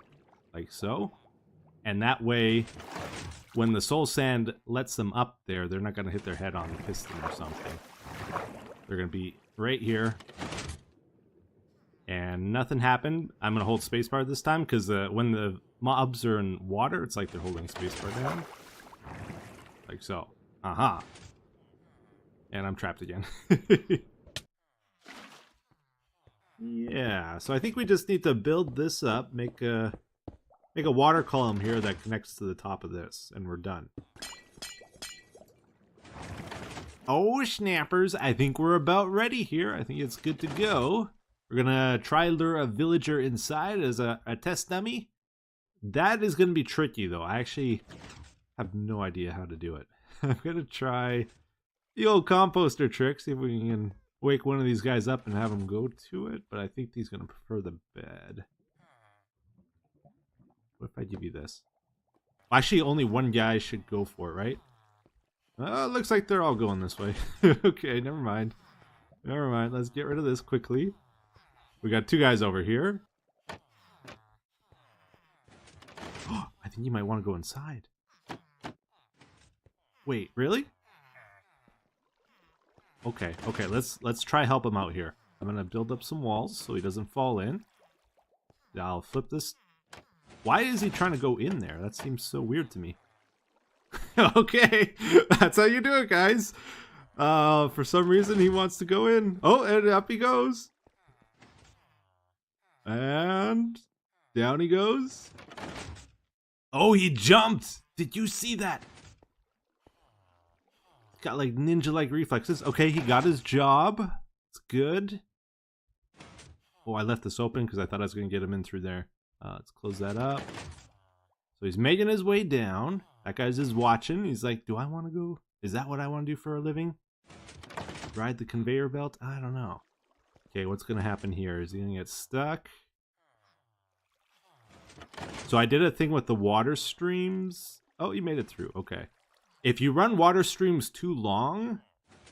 like so. And that way, when the soul sand lets them up there, they're not going to hit their head on the piston or something. They're going to be right here. And nothing happened. I'm going to hold spacebar this time, because when the mobs are in water, it's like they're holding spacebar down. Like so. Aha. And I'm trapped again. Yeah, so I think we just need to build this up, make a water column here that connects to the top of this, and we're done. Oh, snappers, I think we're about ready here. I think it's good to go. We're gonna try lure a villager inside as a test dummy. That is gonna be tricky though. I actually have no idea how to do it. I'm gonna try the old composter trick, see if we can wake one of these guys up and have him go to it, but I think he's gonna prefer the bed. What if I give you this? Actually, only one guy should go for it, right? It looks like they're all going this way. Okay, never mind. Never mind, let's get rid of this quickly. We got two guys over here. Oh, I think you might want to go inside. Wait, really? Okay, let's try help him out here. I'm gonna build up some walls so he doesn't fall in. I'll flip this. Why is he trying to go in there? That seems so weird to me. Okay, that's how you do it, guys. For some reason he wants to go in. Oh, and up he goes. And down he goes. Oh, he jumped. Did you see that? Got like ninja-like reflexes. Okay, he got his job. It's good. Oh, I left this open because I thought I was going to get him in through there. Let's close that up. So he's making his way down. That guy's just watching. He's like, do I want to go? Is that what I want to do for a living? Ride the conveyor belt? I don't know. Okay, what's going to happen here? Is he going to get stuck? So I did a thing with the water streams. Oh, he made it through. Okay. If you run water streams too long...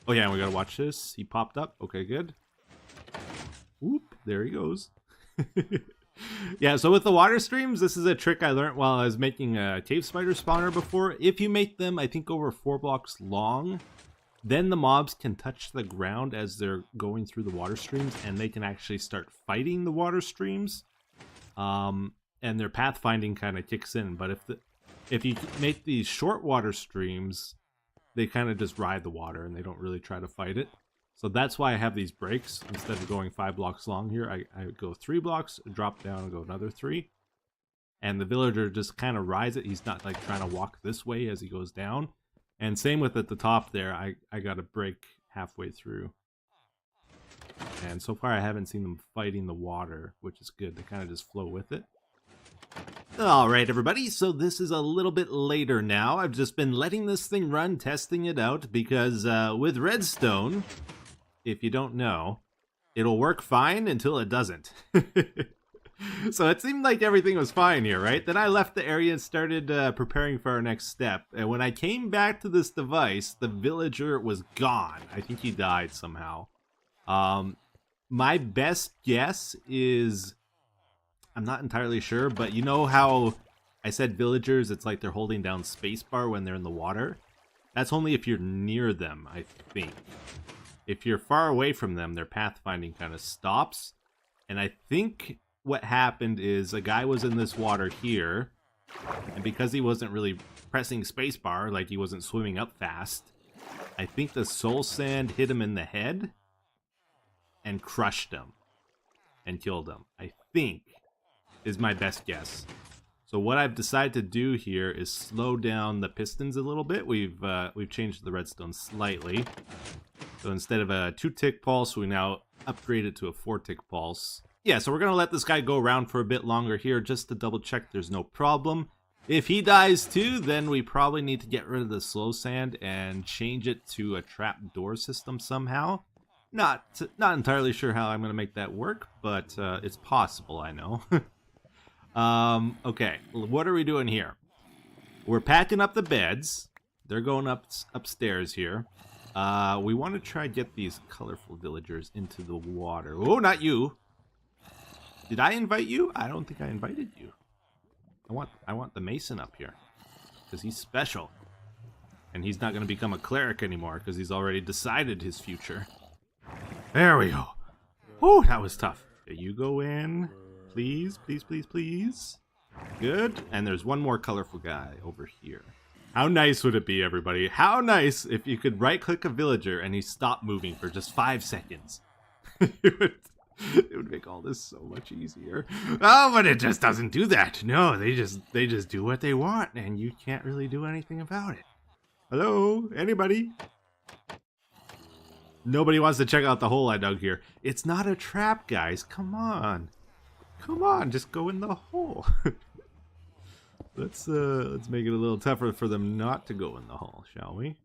Oh yeah, we got to watch this. He popped up. Okay, good. Whoop, there he goes. Yeah, so with the water streams, this is a trick I learned while I was making a cave spider spawner before. If you make them, I think, over 4 blocks long, then the mobs can touch the ground as they're going through the water streams, and they can actually start fighting the water streams. And their pathfinding kind of kicks in. But if you make these short water streams, they kind of just ride the water, and they don't really try to fight it. So that's why I have these breaks. Instead of going 5 blocks long here, I go 3 blocks, drop down, and go another 3. And the villager just kind of rides it. He's not like trying to walk this way as he goes down. And same with at the top there, I got a break halfway through. And so far I haven't seen them fighting the water, which is good. They kind of just flow with it. Alright everybody, so this is a little bit later now. I've just been letting this thing run, testing it out, because with redstone, if you don't know, it'll work fine until it doesn't. So it seemed like everything was fine here, right? Then I left the area and started preparing for our next step. And when I came back to this device, the villager was gone. I think he died somehow. My best guess is... I'm not entirely sure, but you know how I said villagers, it's like they're holding down spacebar when they're in the water? That's only if you're near them, I think. If you're far away from them, their pathfinding kind of stops. And I think what happened is a guy was in this water here, and because he wasn't really pressing spacebar, like he wasn't swimming up fast, I think the soul sand hit him in the head and crushed him and killed him. I think is my best guess. So what I've decided to do here is slow down the pistons a little bit. We've changed the redstone slightly. So instead of a 2-tick pulse, we now upgrade it to a 4-tick pulse. Yeah, so we're going to let this guy go around for a bit longer here just to double check there's no problem. If he dies too, then we probably need to get rid of the slow sand and change it to a trap door system somehow. Not entirely sure how I'm going to make that work, but it's possible, I know. Okay, what are we doing here? We're packing up the beds. They're going upstairs here. We want to try get these colorful villagers into the water. Oh, not you. Did I invite you? I don't think I invited you. I want the Mason up here because he's special. And he's not going to become a cleric anymore because he's already decided his future. There we go. Oh, that was tough. Okay, you go in. Please, please, please, please. Good. And there's one more colorful guy over here. How nice would it be, everybody? How nice if you could right-click a villager and he stopped moving for just 5 seconds. It would make all this so much easier. Oh, but it just doesn't do that. No, they just do what they want, and you can't really do anything about it. Hello? Anybody? Nobody wants to check out the hole I dug here. It's not a trap, guys. Come on. Come on, just go in the hole. Let's make it a little tougher for them not to go in the hole, shall we?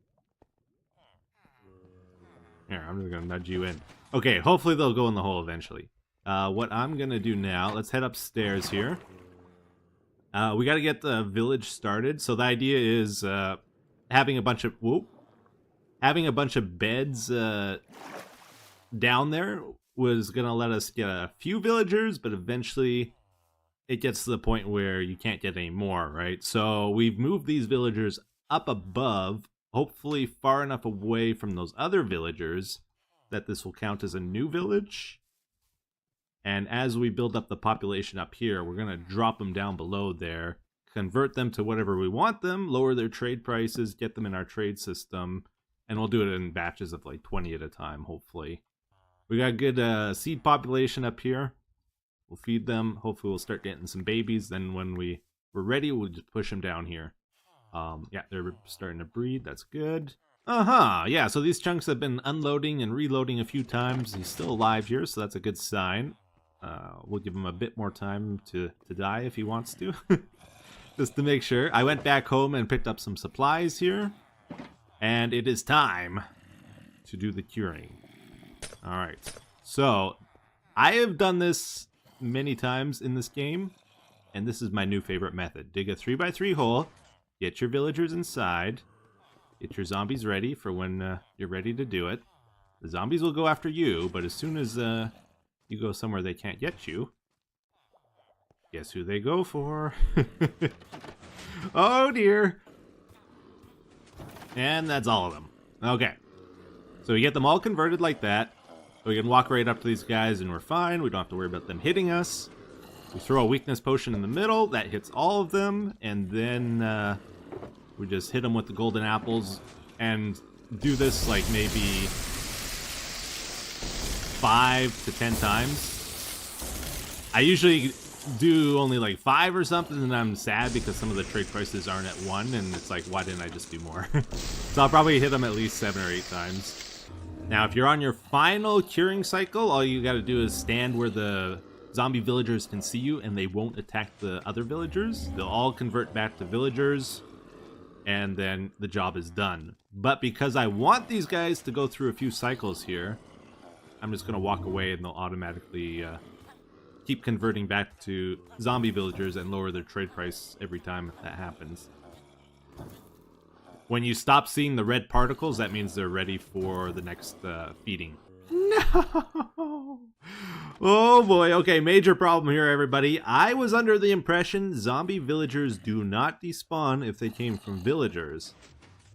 Here, I'm just gonna nudge you in. Okay, hopefully they'll go in the hole eventually. What I'm gonna do now, let's head upstairs here. We gotta get the village started. So the idea is having a bunch of beds down there was gonna let us get a few villagers, but eventually it gets to the point where you can't get any more, right? So we've moved these villagers up above, hopefully far enough away from those other villagers that this will count as a new village. And as we build up the population up here, we're going to drop them down below there, convert them to whatever we want them, lower their trade prices, get them in our trade system, and we'll do it in batches of like 20 at a time, hopefully. We got a good seed population up here. We'll feed them. Hopefully we'll start getting some babies. Then when we're ready, we'll just push them down here. Yeah, they're starting to breed. That's good. Yeah, so these chunks have been unloading and reloading a few times. He's still alive here, so that's a good sign. We'll give him a bit more time to die if he wants to. Just to make sure. I went back home and picked up some supplies here. And it is time to do the curing. Alright, so I have done this many times in this game, and this is my new favorite method. Dig a 3x3 hole, get your villagers inside, get your zombies ready for when you're ready to do it. The zombies will go after you, but as soon as you go somewhere they can't get you, guess who they go for? Oh dear! And that's all of them. Okay. So we get them all converted like that. We can walk right up to these guys and we're fine. We don't have to worry about them hitting us. We throw a weakness potion in the middle. That hits all of them. And then we just hit them with the golden apples. And do this like maybe 5 to 10 times. I usually do only like 5 or something, and I'm sad because some of the trade prices aren't at 1, and it's like, why didn't I just do more? So I'll probably hit them at least 7 or 8 times. Now, if you're on your final curing cycle, all you gotta do is stand where the zombie villagers can see you, and they won't attack the other villagers. They'll all convert back to villagers, and then the job is done. But because I want these guys to go through a few cycles here, I'm just gonna walk away, and they'll automatically keep converting back to zombie villagers and lower their trade price every time that happens. When you stop seeing the red particles, that means they're ready for the next feeding. No! Oh boy, okay, major problem here, everybody. I was under the impression zombie villagers do not despawn if they came from villagers.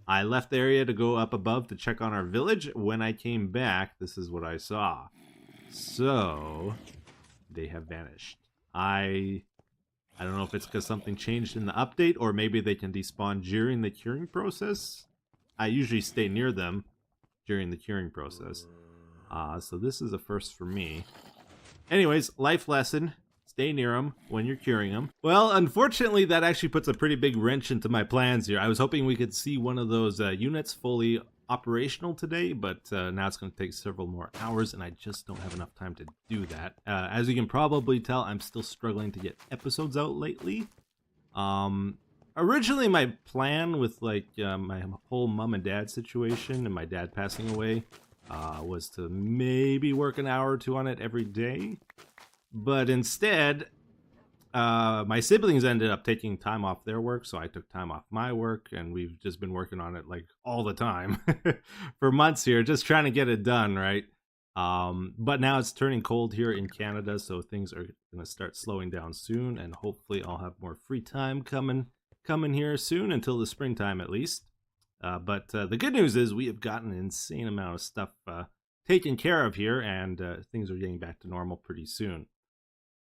I left the area to go up above to check on our village. When I came back, this is what I saw. So they have vanished. I don't know if it's because something changed in the update, or maybe they can despawn during the curing process. I usually stay near them during the curing process. So this is a first for me. Anyways, life lesson. Stay near them when you're curing them. Well, unfortunately, that actually puts a pretty big wrench into my plans here. I was hoping we could see one of those units fully operational today, but now it's going to take several more hours, and I just don't have enough time to do that. As you can probably tell, I'm still struggling to get episodes out lately. Originally, my plan with like my whole mom and dad situation and my dad passing away was to maybe work an hour or two on it every day. But instead, my siblings ended up taking time off their work, so I took time off my work, and we've just been working on it like all the time for months here, just trying to get it done, right? But now it's turning cold here in Canada, so things are going to start slowing down soon, and hopefully I'll have more free time coming here soon, until the springtime at least. But the good news is we have gotten an insane amount of stuff taken care of here, and things are getting back to normal pretty soon.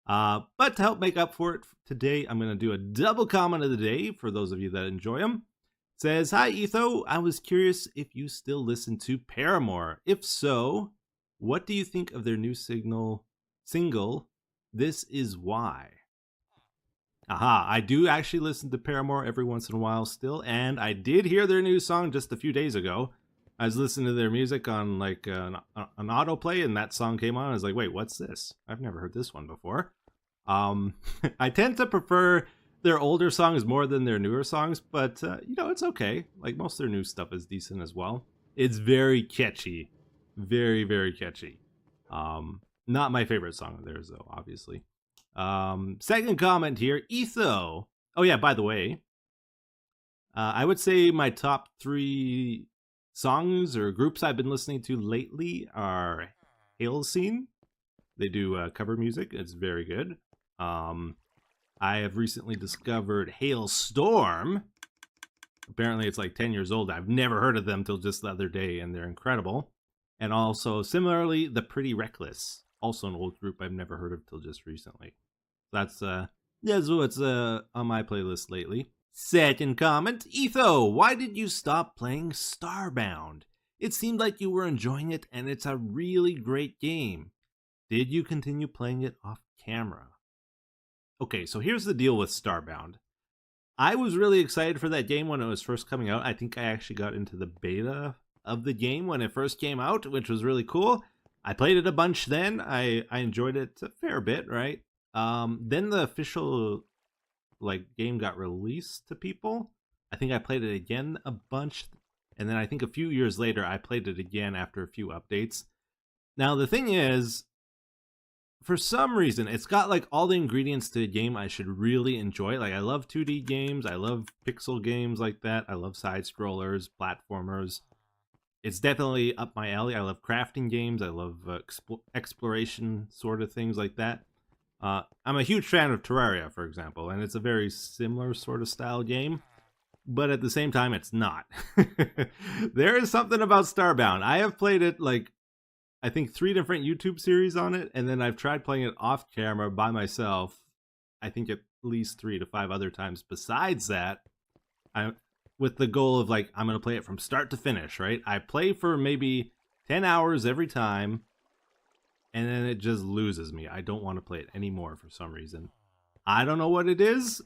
But to help make up for it today, I'm going to do a double comment of the day for those of you that enjoy them. It says, "Hi Etho, I was curious if you still listen to Paramore. If so, what do you think of their new single, This Is Why?" Aha, I do actually listen to Paramore every once in a while still, and I did hear their new song just a few days ago. I was listening to their music on like an autoplay, and that song came on. I was like, wait, what's this? I've never heard this one before. I tend to prefer their older songs more than their newer songs, but you know, it's okay. Like, most of their new stuff is decent as well. It's very catchy. Very, very catchy. Not my favorite song of theirs, though, obviously. Second comment here, Etho. Oh yeah, by the way, I would say my top 3 songs or groups I've been listening to lately are Hail Scene. They do cover music. It's very good. I have recently discovered Hailstorm. Apparently it's like 10 years old. I've never heard of them till just the other day, and they're incredible. And also, similarly, The Pretty Reckless. Also an old group I've never heard of till just recently. That's what's on my playlist lately. Second comment, Etho, why did you stop playing Starbound? It seemed like you were enjoying it, and it's a really great game. Did you continue playing it off camera? Okay, so here's the deal with Starbound. I was really excited for that game when it was first coming out. I think I actually got into the beta of the game when it first came out, which was really cool. I played it a bunch then. I enjoyed it a fair bit, right? Then the official game got released to people. I think I played it again a bunch, and then I think a few years later I played it again after a few updates. Now the thing is, for some reason, it's got like all the ingredients to a game I should really enjoy. Like, I love 2D games, I love pixel games like that, I love side scrollers, platformers. It's definitely up my alley. I love crafting games, I love exploration sort of things like that. I'm a huge fan of Terraria, for example, and it's a very similar sort of style game, but at the same time, it's not. There is something about Starbound. I have played it, like, I think 3 different YouTube series on it, and then I've tried playing it off camera by myself, I think at least 3 to 5 other times besides that, with the goal of, like, I'm going to play it from start to finish, right? I play for maybe 10 hours every time, and then it just loses me. I don't want to play it anymore for some reason. I don't know what it is.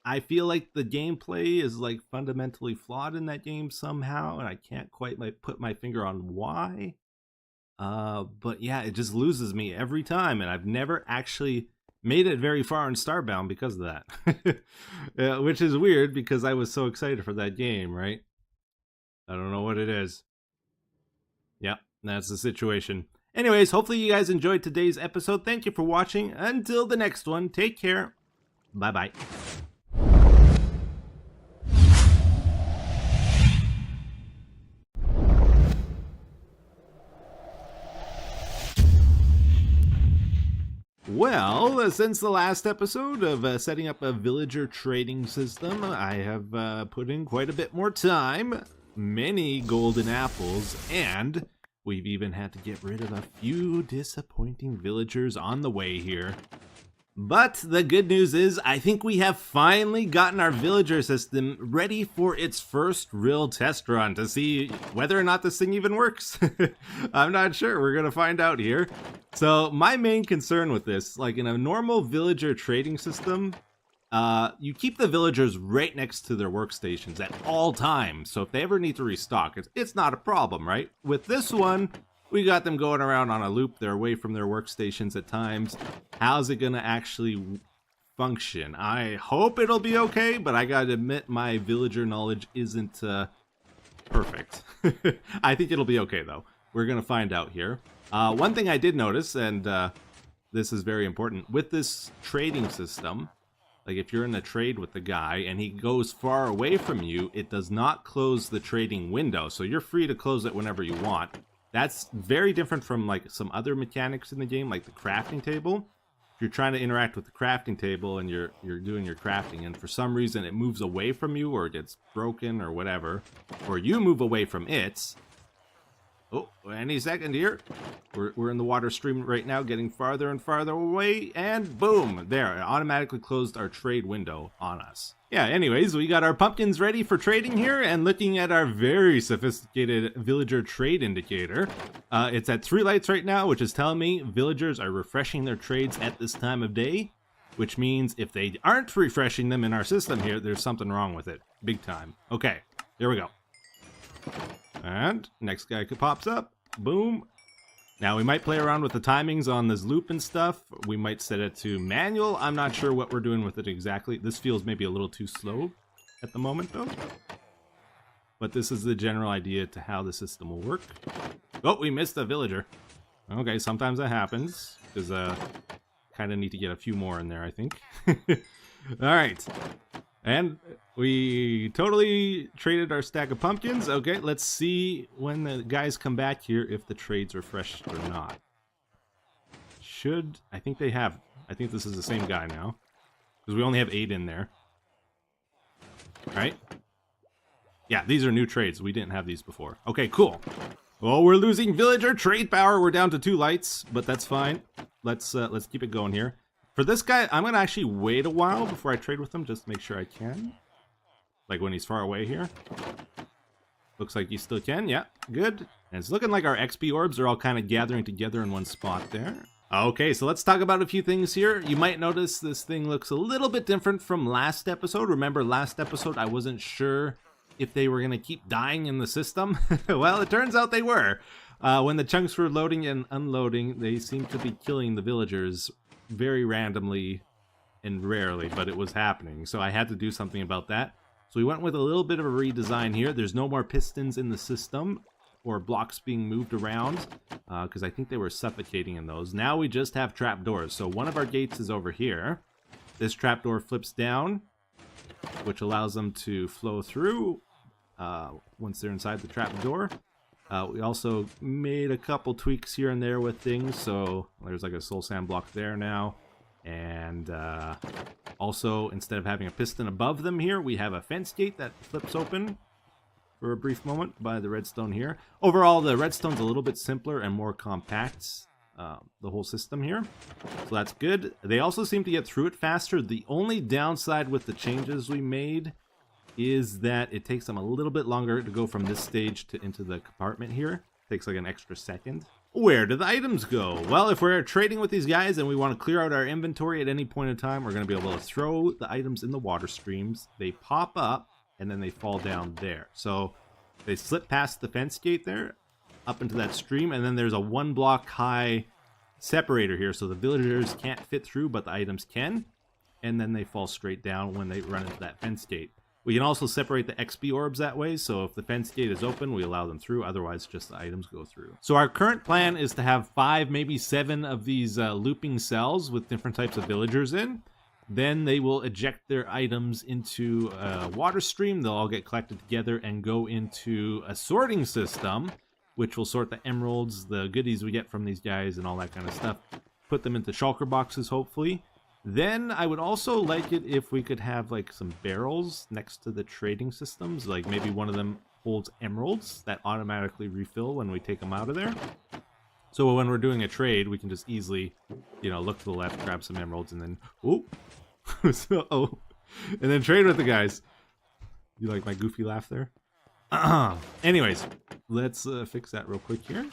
I feel like the gameplay is like fundamentally flawed in that game somehow, and I can't quite put my finger on why. But yeah, it just loses me every time, and I've never actually made it very far in Starbound because of that. Which is weird because I was so excited for that game, right? I don't know what it is. Yep, that's the situation. Anyways, hopefully you guys enjoyed today's episode. Thank you for watching. Until the next one, take care. Bye-bye. Well, since the last episode of setting up a villager trading system, I have put in quite a bit more time, many golden apples, and we've even had to get rid of a few disappointing villagers on the way here. But the good news is I think we have finally gotten our villager system ready for its first real test run to see whether or not this thing even works. I'm not sure. We're going to find out here. So my main concern with this, like in a normal villager trading system, you keep the villagers right next to their workstations at all times. So if they ever need to restock, it's not a problem, right? With this one, we got them going around on a loop. They're away from their workstations at times. How's it going to actually function? I hope it'll be okay, but I got to admit my villager knowledge isn't perfect. I think it'll be okay, though. We're going to find out here. One thing I did notice, and this is very important, with this trading system, like if you're in a trade with the guy and he goes far away from you, it does not close the trading window. So you're free to close it whenever you want. That's very different from like some other mechanics in the game, like the crafting table. If you're trying to interact with the crafting table and you're doing your crafting, and for some reason it moves away from you or it gets broken or whatever, or you move away from it. Oh, any second here. We're in the water stream right now, getting farther and farther away, and boom, there, it automatically closed our trade window on us. Yeah, anyways, we got our pumpkins ready for trading here, and looking at our very sophisticated villager trade indicator. It's at 3 lights right now, which is telling me villagers are refreshing their trades at this time of day, which means if they aren't refreshing them in our system here, there's something wrong with it. Big time. Okay, here we go. And next guy pops up. Boom. Now we might play around with the timings on this loop and stuff. We might set it to manual. I'm not sure what we're doing with it exactly. This feels maybe a little too slow at the moment though. But this is the general idea to how the system will work. Oh, we missed a villager. Okay, sometimes that happens. Because kind of need to get a few more in there, I think. Alright. And we totally traded our stack of pumpkins. Okay, let's see when the guys come back here if the trade's refreshed or not. I think they have. I think this is the same guy now. Because we only have 8 in there. Right? Yeah, these are new trades. We didn't have these before. Okay, cool. Well, we're losing villager trade power. We're down to 2 lights, but that's fine. Let's keep it going here. For this guy, I'm going to actually wait a while before I trade with him, just to make sure I can. Like when he's far away here. Looks like he still can. Yeah, good. And it's looking like our XP orbs are all kind of gathering together in one spot there. Okay, so let's talk about a few things here. You might notice this thing looks a little bit different from last episode. Remember last episode, I wasn't sure if they were going to keep dying in the system. Well, it turns out they were. When the chunks were loading and unloading, they seemed to be killing the villagers very randomly and rarely, but it was happening. So I had to do something about that. So we went with a little bit of a redesign here. There's no more pistons in the system or blocks being moved around because I think they were suffocating in those. Now we just have trapdoors. So one of our gates is over here. This trapdoor flips down, which allows them to flow through once they're inside the trapdoor. We also made a couple tweaks here and there with things, so there's like a soul sand block there now. And also, instead of having a piston above them here, we have a fence gate that flips open for a brief moment by the redstone here. Overall, the redstone's a little bit simpler and more compact, the whole system here. So that's good. They also seem to get through it faster. The only downside with the changes we made is that it takes them a little bit longer to go from this stage to into the compartment here. It takes like an extra second. Where do the items go? Well, if we're trading with these guys and we want to clear out our inventory at any point in time, we're going to be able to throw the items in the water streams. They pop up and then they fall down there. So they slip past the fence gate there, up into that stream, and then there's a 1 block high separator here, so the villagers can't fit through, but the items can, and then they fall straight down when they run into that fence gate. We can also separate the XP orbs that way, so if the fence gate is open, we allow them through, otherwise just the items go through. So our current plan is to have 5, maybe 7 of these looping cells with different types of villagers in. Then they will eject their items into a water stream. They'll all get collected together and go into a sorting system, which will sort the emeralds, the goodies we get from these guys, and all that kind of stuff. Put them into shulker boxes, hopefully. Then I would also like it if we could have like some barrels next to the trading systems. Like maybe one of them holds emeralds that automatically refill when we take them out of there. So when we're doing a trade, we can just easily, you know, look to the left, grab some emeralds, and then, and then trade with the guys. You like my goofy laugh there? Anyways, let's fix that real quick here.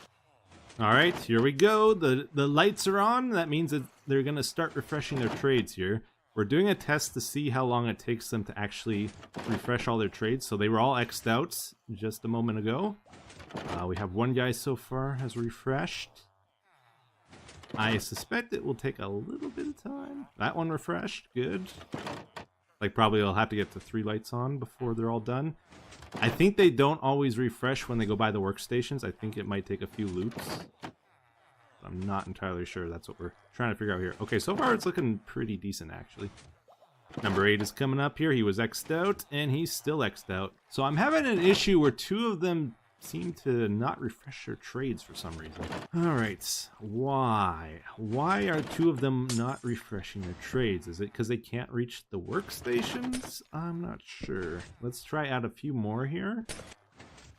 All right, here we go. The lights are on. That means that they're going to start refreshing their trades here. We're doing a test to see how long it takes them to actually refresh all their trades. So they were all X'd out just a moment ago. We have one guy so far has refreshed. I suspect it will take a little bit of time. That one refreshed. Good. Like, probably I'll have to get the 3 lights on before they're all done. I think they don't always refresh when they go by the workstations. I think it might take a few loops. I'm not entirely sure. That's what we're trying to figure out here. Okay, so far it's looking pretty decent, actually. Number 8 is coming up here. He was X'd out, and he's still X'd out. So I'm having an issue where 2 of them seem to not refresh their trades for some reason. All right, why? Why are 2 of them not refreshing their trades? Is it because they can't reach the workstations? I'm not sure. Let's try out a few more here.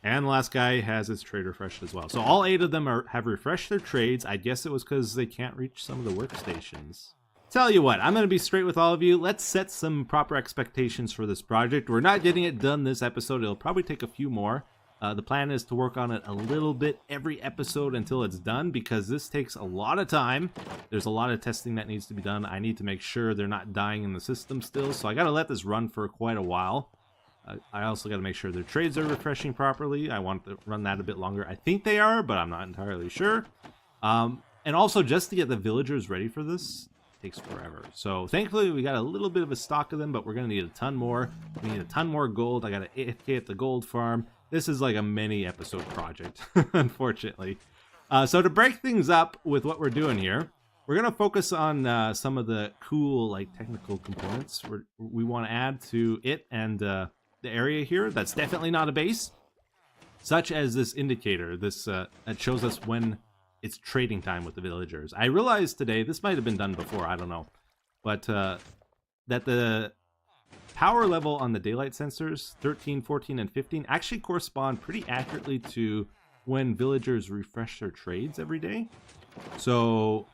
And the last guy has his trade refreshed as well. So all 8 of them have refreshed their trades. I guess it was because they can't reach some of the workstations. Tell you what, I'm going to be straight with all of you. Let's set some proper expectations for this project. We're not getting it done this episode. It'll probably take a few more. The plan is to work on it a little bit every episode until it's done, because this takes a lot of time. There's a lot of testing that needs to be done. I need to make sure they're not dying in the system still, so I got to let this run for quite a while. I also got to make sure their trades are refreshing properly. I want to run that a bit longer. I think they are, but I'm not entirely sure. And also, just to get the villagers ready for this takes forever. So thankfully we got a little bit of a stock of them, but we're going to need a ton more. We need a ton more gold. I got to AFK at the gold farm. This is like a mini episode project, unfortunately. So to break things up with what we're doing here, we're going to focus on some of the cool, like, technical components we want to add to it and the area here. That's definitely not a base, such as this indicator. This that shows us when it's trading time with the villagers. I realized today, this might have been done before, I don't know, but that the power level on the daylight sensors, 13, 14, and 15, actually correspond pretty accurately to when villagers refresh their trades every day. So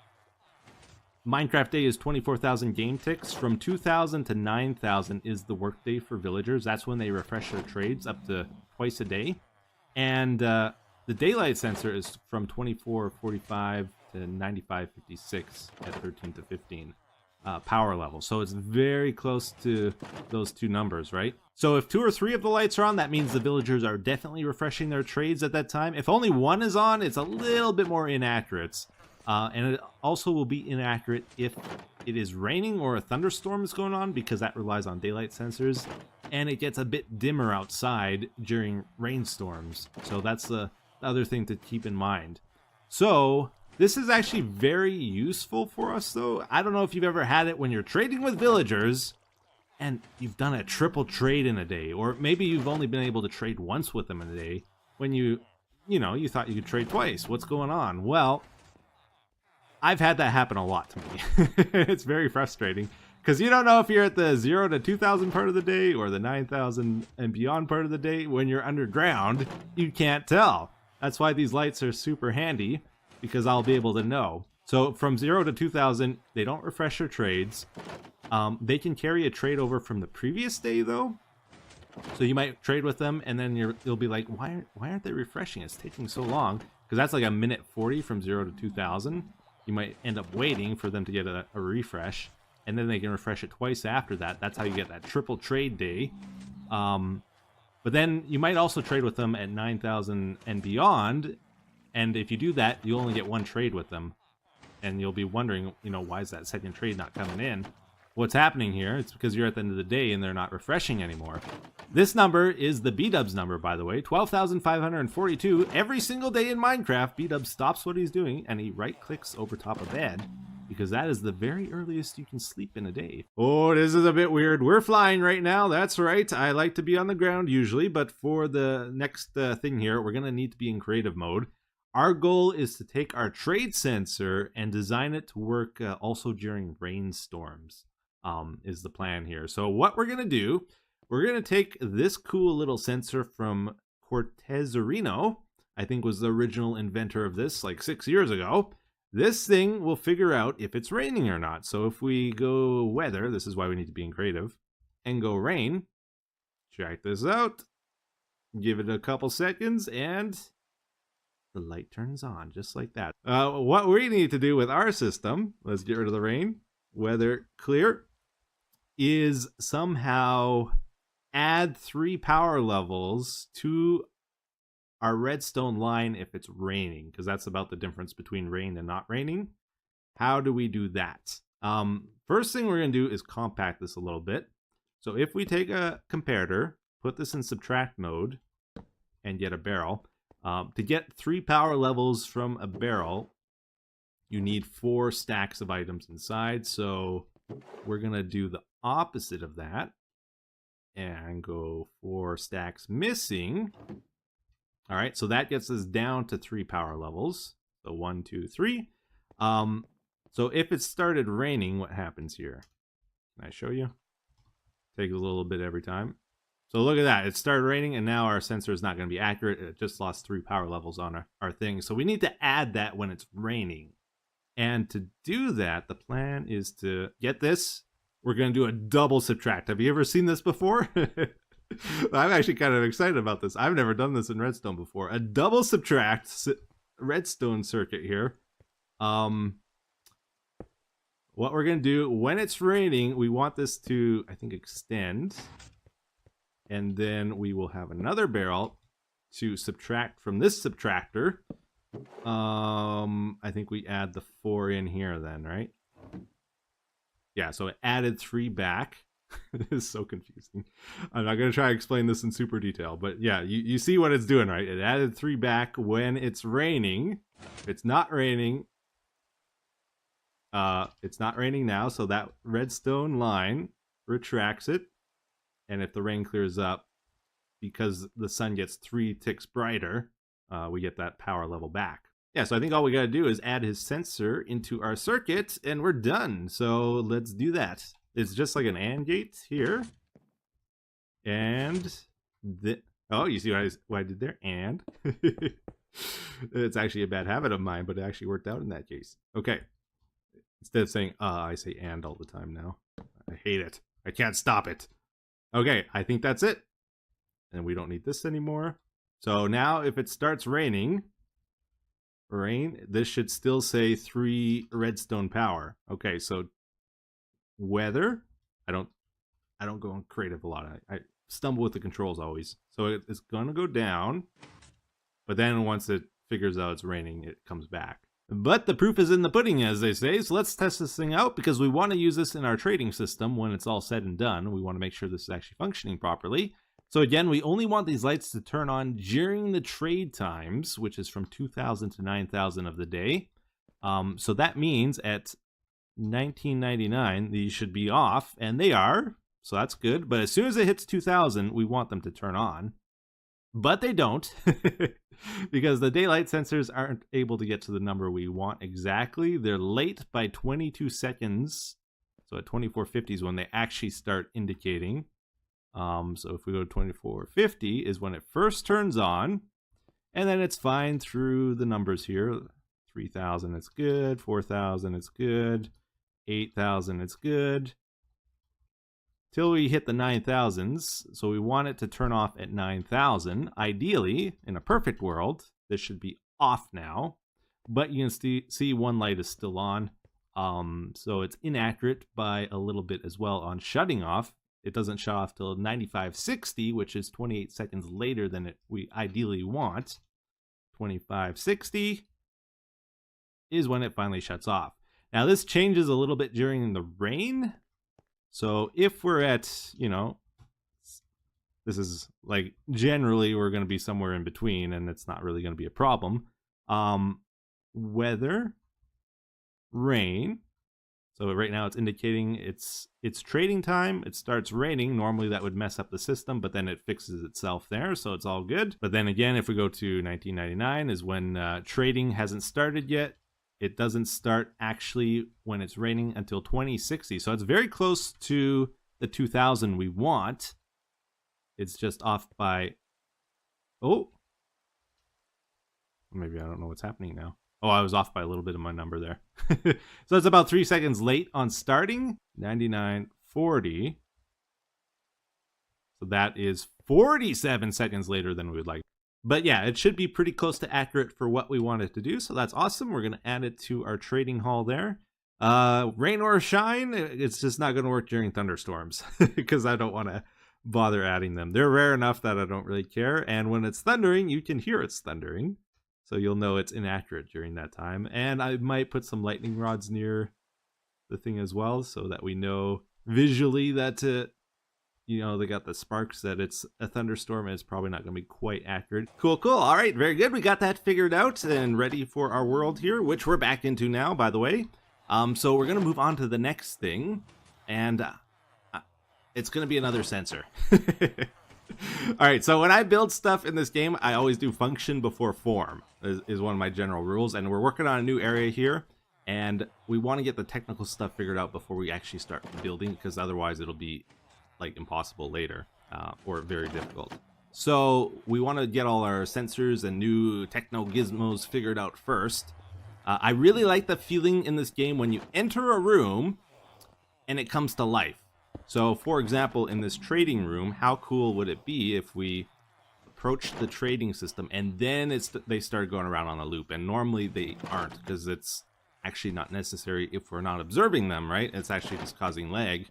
Minecraft Day is 24,000 game ticks. From 2,000 to 9,000 is the workday for villagers. That's when they refresh their trades up to twice a day. And the daylight sensor is from 2445 to 9556 at 13 to 15. Power level. So it's very close to those 2 numbers, right? So if 2 or 3 of the lights are on, that means the villagers are definitely refreshing their trades at that time. If only 1 is on, it's a little bit more inaccurate. And it also will be inaccurate if it is raining or a thunderstorm is going on, because that relies on daylight sensors, and it gets a bit dimmer outside during rainstorms. So that's the other thing to keep in mind. So this is actually very useful for us, though. I don't know if you've ever had it when you're trading with villagers and you've done a triple trade in a day, or maybe you've only been able to trade once with them in a day when you thought you could trade twice. What's going on? Well, I've had that happen a lot to me. It's very frustrating because you don't know if you're at the 0 to 2,000 part of the day or the 9,000 and beyond part of the day. When you're underground, you can't tell. That's why these lights are super handy, because I'll be able to know. So from 0 to 2,000, they don't refresh their trades. They can carry a trade over from the previous day, though. So you might trade with them, and then you'll be like, why aren't they refreshing? It's taking so long. Because that's like a minute 40 from 0 to 2,000. You might end up waiting for them to get a refresh, and then they can refresh it twice after that. That's how you get that triple trade day. But then you might also trade with them at 9,000 and beyond. And if you do that, you only get 1 trade with them. And you'll be wondering, why is that second trade not coming in? What's happening here? It's because you're at the end of the day and they're not refreshing anymore. This number is the B-Dubs number, by the way, 12,542. Every single day in Minecraft, B-Dubs stops what he's doing and he right-clicks over top of bed, because that is the very earliest you can sleep in a day. Oh, this is a bit weird. We're flying right now. That's right. I like to be on the ground usually, but for the next thing here, we're going to need to be in creative mode. Our goal is to take our trade sensor and design it to work also during rainstorms, is the plan here. So what we're going to do, we're going to take this cool little sensor from Cortezerino. I think was the original inventor of this like 6 years ago. This thing will figure out if it's raining or not. So if we go weather, this is why we need to be in creative, and go rain, check this out. Give it a couple seconds and the light turns on just like that. What we need to do with our system, let's get rid of the rain, weather clear, is somehow add 3 power levels to our redstone line if it's raining, because that's about the difference between rain and not raining. How do we do that? First thing we're going to do is compact this a little bit. So if we take a comparator, put this in subtract mode, and get a barrel, to get 3 power levels from a barrel, you need 4 stacks of items inside. So we're going to do the opposite of that and go 4 stacks missing. All right, so that gets us down to 3 power levels. So 1, 2, 3. So if it started raining, what happens here? Can I show you? Take a little bit every time. So look at that. It started raining, and now our sensor is not going to be accurate. It just lost 3 power levels on our thing. So we need to add that when it's raining. And to do that, the plan is to get this. We're going to do a double subtract. Have you ever seen this before? I'm actually kind of excited about this. I've never done this in redstone before. A double subtract redstone circuit here. What we're going to do, when it's raining, we want this to, I think, extend. And then we will have another barrel to subtract from this subtractor. I think we add the 4 in here then, right? Yeah, so it added 3 back. It is so confusing. I'm not going to try to explain this in super detail, but yeah, you see what it's doing, right? It added 3 back when it's raining. It's not raining. It's not raining now, so that redstone line retracts it. And if the rain clears up, because the sun gets 3 ticks brighter, we get that power level back. Yeah, so I think all we got to do is add his sensor into our circuit, and we're done. So let's do that. It's just like an AND gate here. And oh, you see what I did there? And it's actually a bad habit of mine, but it actually worked out in that case. Okay. Instead of saying I say and all the time now. I hate it. I can't stop it. Okay, I think that's it. And we don't need this anymore. So now if it starts raining, this should still say 3 redstone power. Okay, so weather. I don't go on creative a lot. I stumble with the controls always. So it's gonna go down, but then once it figures out it's raining, it comes back. But the proof is in the pudding, as they say. So let's test this thing out, because we want to use this in our trading system when it's all said and done. We want to make sure this is actually functioning properly. So again, we only want these lights to turn on during the trade times, which is from 2000 to 9000 of the day. So that means at 1999 these should be off, and they are, so that's good. But as soon as it hits 2000, we want them to turn on, but they don't. Because the daylight sensors aren't able to get to the number we want exactly. They're late by 22 seconds, so at 2450 is when they actually start indicating. So if we go to 2450 is when it first turns on, and then it's fine through the numbers here. 3000, it's good. 4000, it's good. 8000, it's good. Till we hit the 9000s. So we want it to turn off at 9000. Ideally, in a perfect world, this should be off now. But you can see one light is still on. So it's inaccurate by a little bit as well on shutting off. It doesn't shut off till 9560, which is 28 seconds later than we ideally want. 2560 is when it finally shuts off. Now this changes a little bit during the rain. So if we're at, this is like generally we're going to be somewhere in between, and it's not really going to be a problem. Weather, rain. So right now it's indicating it's trading time. It starts raining. Normally that would mess up the system, but then it fixes itself there, so it's all good. But then again, if we go to 1999 is when trading hasn't started yet. It doesn't start actually when it's raining until 2060. So it's very close to the 2000 we want. It's just off by... Oh! Maybe I don't know what's happening now. Oh, I was off by a little bit of my number there. So it's about 3 seconds late on starting. 99:40. So that is 47 seconds later than we would like. But yeah, it should be pretty close to accurate for what we wanted to do. So that's awesome. We're going to add it to our trading hall there. Rain or shine, it's just not going to work during thunderstorms because I don't want to bother adding them. They're rare enough that I don't really care. And when it's thundering, you can hear it's thundering. So you'll know it's inaccurate during that time. And I might put some lightning rods near the thing as well so that we know visually that, you know, they got the sparks that it's a thunderstorm and it's probably not going to be quite accurate. Cool, cool. All right, very good. We got that figured out and ready for our world here, which we're back into now, by the way. So we're going to move on to the next thing. And it's going to be another sensor. All right, so when I build stuff in this game, I always do function before form is one of my general rules. And we're working on a new area here. And we want to get the technical stuff figured out before we actually start building, because otherwise it'll be like impossible later or very difficult. So we want to get all our sensors and new techno gizmos figured out first. I really like the feeling in this game when you enter a room and it comes to life. So for example, in this trading room, how cool would it be if we approached the trading system and then they start going around on a loop? And normally they aren't, because it's actually not necessary if we're not observing them, right? It's actually just causing lag.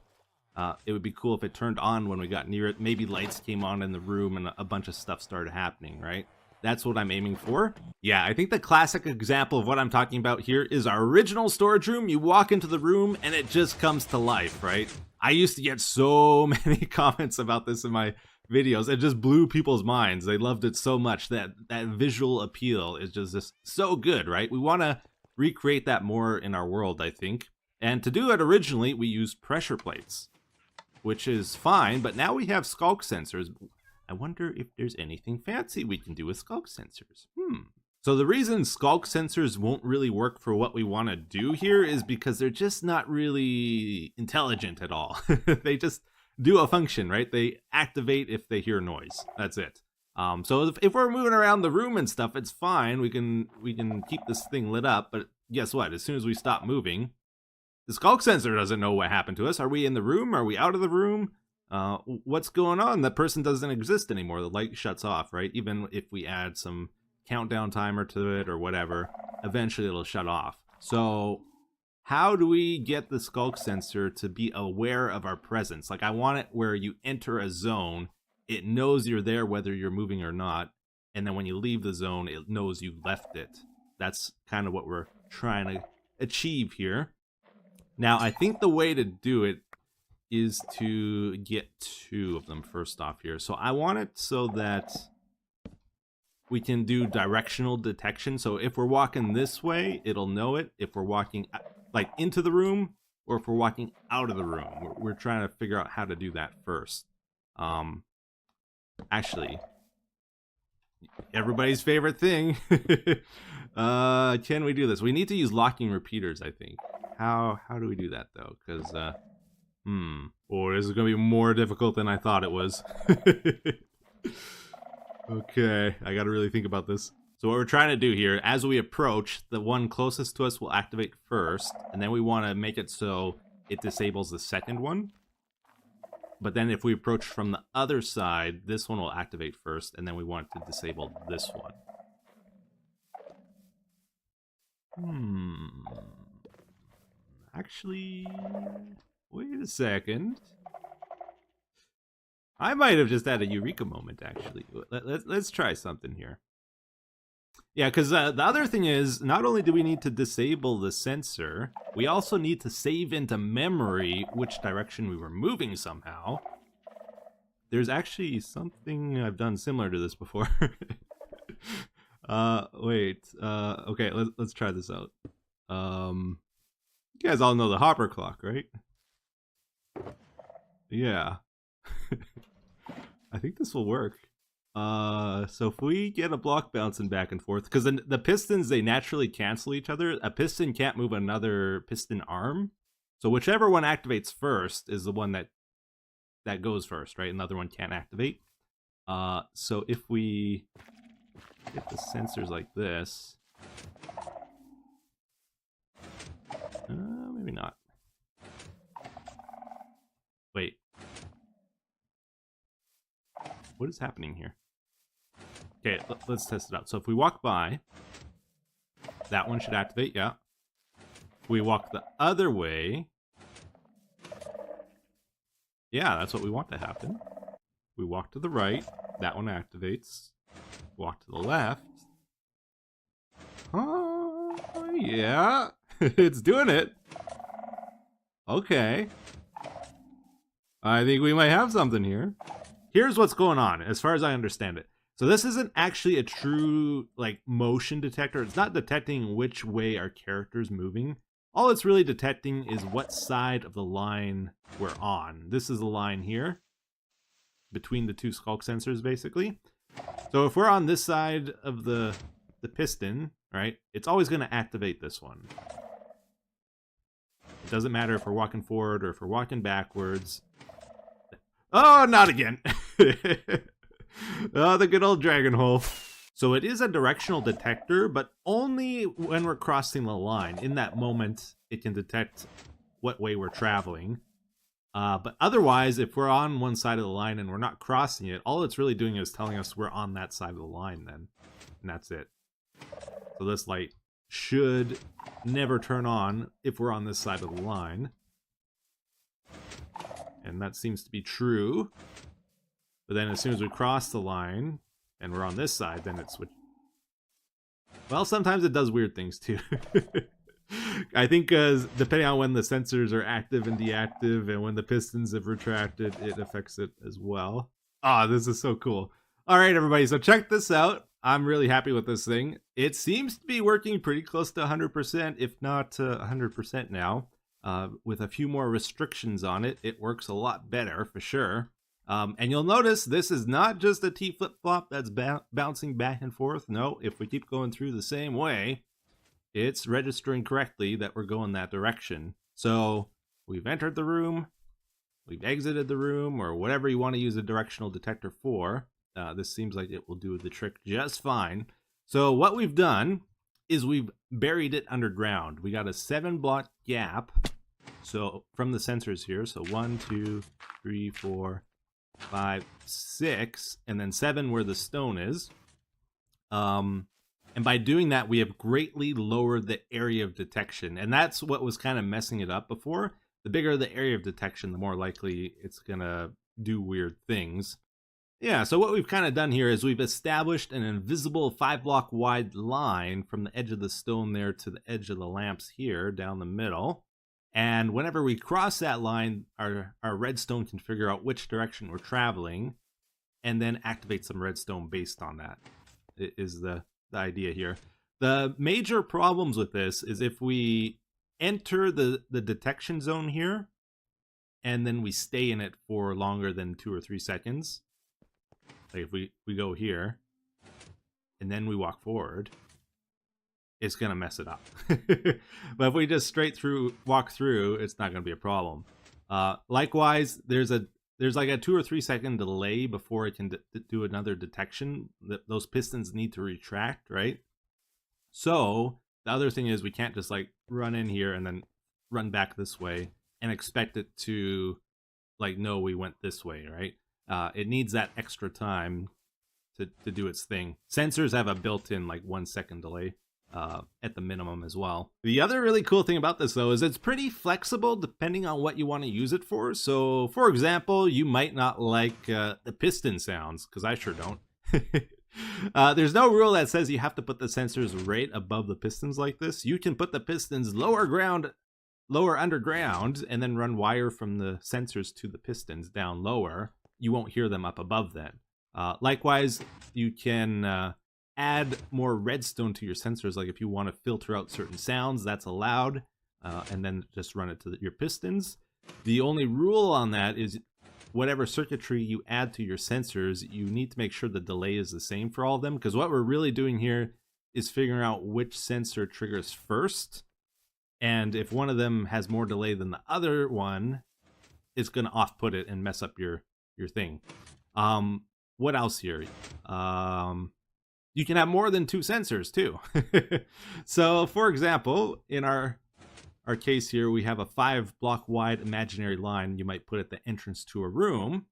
It would be cool if it turned on when we got near it. Maybe lights came on in the room and a bunch of stuff started happening, right? That's what I'm aiming for. Yeah, I think the classic example of what I'm talking about here is our original storage room. You walk into the room and it just comes to life, right? I used to get so many comments about this in my videos. It just blew people's minds. They loved it so much. That visual appeal is just so good, right? We want to recreate that more in our world, I think. And to do it originally, we used pressure plates, which is fine, but now we have skulk sensors. I wonder if there's anything fancy we can do with skulk sensors. So the reason skulk sensors won't really work for what we want to do here is because they're just not really intelligent at all. They just do a function, right? They activate if they hear noise. That's it. So if we're moving around the room and stuff, it's fine. We can keep this thing lit up, but guess what? As soon as we stop moving, the skulk sensor doesn't know what happened to us. Are we in the room? Are we out of the room? What's going on? The person doesn't exist anymore. The light shuts off, right? Even if we add some countdown timer to it or whatever, eventually it'll shut off. So how do we get the skulk sensor to be aware of our presence? Like, I want it where you enter a zone, it knows you're there whether you're moving or not. And then when you leave the zone, it knows you've left it. That's kind of what we're trying to achieve here. Now, I think the way to do it is to get 2 of them first off here. So I want it so that we can do directional detection. So if we're walking this way, it'll know it. If we're walking like into the room, or if we're walking out of the room. We're trying to figure out how to do that first. Actually, everybody's favorite thing. Can we do this? We need to use locking repeaters, I think. How do we do that though? Because boy, this is gonna be more difficult than I thought it was. Okay, I gotta really think about this. So what we're trying to do here, as we approach, the one closest to us will activate first, and then we want to make it so it disables the second one. But then if we approach from the other side, this one will activate first, and then we want to disable this one. Actually, wait a second. I might have just had a eureka moment, actually. Let's try something here. Yeah, because the other thing is, not only do we need to disable the sensor, we also need to save into memory which direction we were moving somehow. There's actually something I've done similar to this before. Wait. Okay, let's try this out. You guys all know the hopper clock, right? Yeah. I think this will work. So if we get a block bouncing back and forth, because the pistons, they naturally cancel each other. A piston can't move another piston arm. So whichever one activates first is the one that goes first, right? Another one can't activate. So if we Get the sensors like this. Maybe not. Wait. What is happening here? Okay, let's test it out. So if we walk by, that one should activate, yeah. If we walk the other way, yeah, that's what we want to happen. We walk to the right, that one activates. Walk to the left. Oh, yeah. It's doing it. Okay. I think we might have something here. Here's what's going on, as far as I understand it. So this isn't actually a true, like, motion detector. It's not detecting which way our character's moving. All it's really detecting is what side of the line we're on. This is the line here, between the two skulk sensors, basically. So if we're on this side of the piston, right, it's always going to activate this one. It doesn't matter if we're walking forward or if we're walking backwards. Oh, not again. Oh, the good old dragon hole. So it is a directional detector, but only when we're crossing the line. In that moment, it can detect what way we're traveling. But otherwise, if we're on one side of the line and we're not crossing it, all it's really doing is telling us we're on that side of the line then. And that's it. So this light should never turn on if we're on this side of the line. And that seems to be true. But then as soon as we cross the line and we're on this side, then it switches. Well, sometimes it does weird things too. I think depending on when the sensors are active and deactive and when the pistons have retracted, it affects it as well. Ah, this is so cool. All right, everybody, so check this out. I'm really happy with this thing. It seems to be working pretty close to 100%, if not 100% now. With a few more restrictions on it, it works a lot better for sure. And you'll notice this is not just a T flip-flop that's bouncing back and forth. No, if we keep going through the same way, it's registering correctly that we're going that direction. So we've entered the room, we've exited the room, or whatever you want to use a directional detector for. This seems like it will do the trick just fine. So what we've done is we've buried it underground. We got a 7-block gap. So from the sensors here, so 1, 2, 3, 4, 5, 6, and then 7 where the stone is. And by doing that, we have greatly lowered the area of detection. And that's what was kind of messing it up before. The bigger the area of detection, the more likely it's going to do weird things. Yeah, so what we've kind of done here is we've established an invisible 5-block wide line from the edge of the stone there to the edge of the lamps here down the middle. And whenever we cross that line, our redstone can figure out which direction we're traveling and then activate some redstone based on that, is the idea here. The major problems with this is if we enter the detection zone here and then we stay in it for longer than 2 or 3 seconds, like if we go here and then we walk forward, it's gonna mess it up. But if we just straight through walk through, it's not gonna be a problem. Likewise, there's like a 2 or 3 second delay before it can do another detection. Those pistons need to retract, right? So the other thing is we can't just like run in here and then run back this way and expect it to like know we went this way, right? It needs that extra time to do its thing. Sensors have a built-in like 1 second delay at the minimum as well. The other really cool thing about this though is it's pretty flexible depending on what you want to use it for. So for example, you might not like the piston sounds, because I sure don't. There's no rule that says you have to put the sensors right above the pistons like this. You can put the pistons lower underground and then run wire from the sensors to the pistons down lower. You won't hear them up above then. Likewise, you can add more redstone to your sensors. Like if you want to filter out certain sounds, that's allowed, and then just run it to your pistons. The only rule on that is whatever circuitry you add to your sensors, you need to make sure the delay is the same for all of them, because what we're really doing here is figuring out which sensor triggers first, and if one of them has more delay than the other one, it's going to off-put it and mess up your thing. What else here? you can have more than 2 sensors too. So for example, in our case here, we have a 5-block wide imaginary line you might put at the entrance to a room.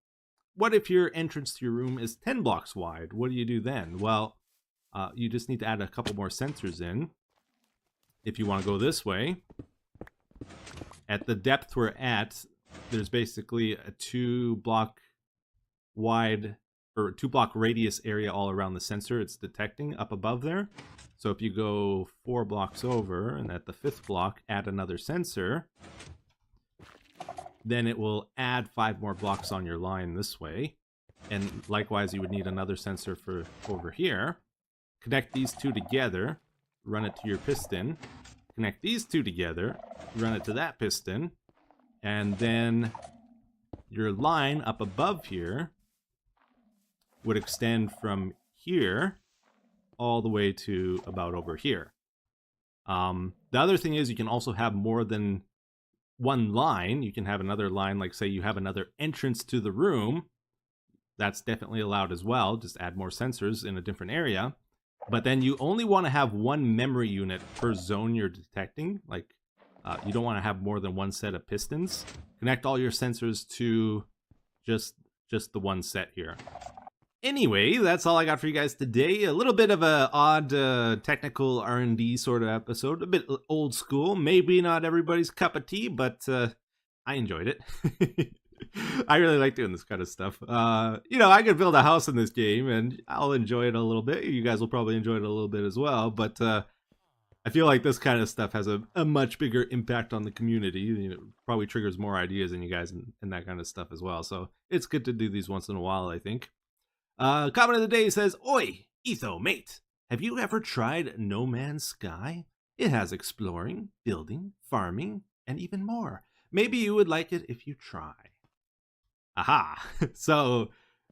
What if your entrance to your room is 10 blocks wide? What do you do then? Well, you just need to add a couple more sensors in. If you want to go this way, at the depth we're at, there's basically a 2-block wide or 2-block radius area all around the sensor it's detecting up above there. So if you go 4 blocks over and at the 5th block add another sensor, then it will add 5 more blocks on your line this way. And likewise, you would need another sensor for over here. Connect these two together, run it to your piston. Connect these two together, run it to that piston. And then your line up above here would extend from here all the way to about over here. The other thing is you can also have more than one line. You can have another line, like say you have another entrance to the room. That's definitely allowed as well. Just add more sensors in a different area. But then you only want to have one memory unit per zone you're detecting. Like you don't want to have more than one set of pistons. Connect all your sensors to just the one set here. Anyway, that's all I got for you guys today. A little bit of a odd technical R&D sort of episode. A bit old school. Maybe not everybody's cup of tea, but I enjoyed it. I really like doing this kind of stuff. You know, I could build a house in this game, and I'll enjoy it a little bit. You guys will probably enjoy it a little bit as well, but I feel like this kind of stuff has a much bigger impact on the community. You know, probably triggers more ideas in you guys and that kind of stuff as well. So it's good to do these once in a while, I think. Comment of the day says, "Oi, Etho, mate, have you ever tried No Man's Sky? It has exploring, building, farming, and even more. Maybe you would like it if you try." Aha! So,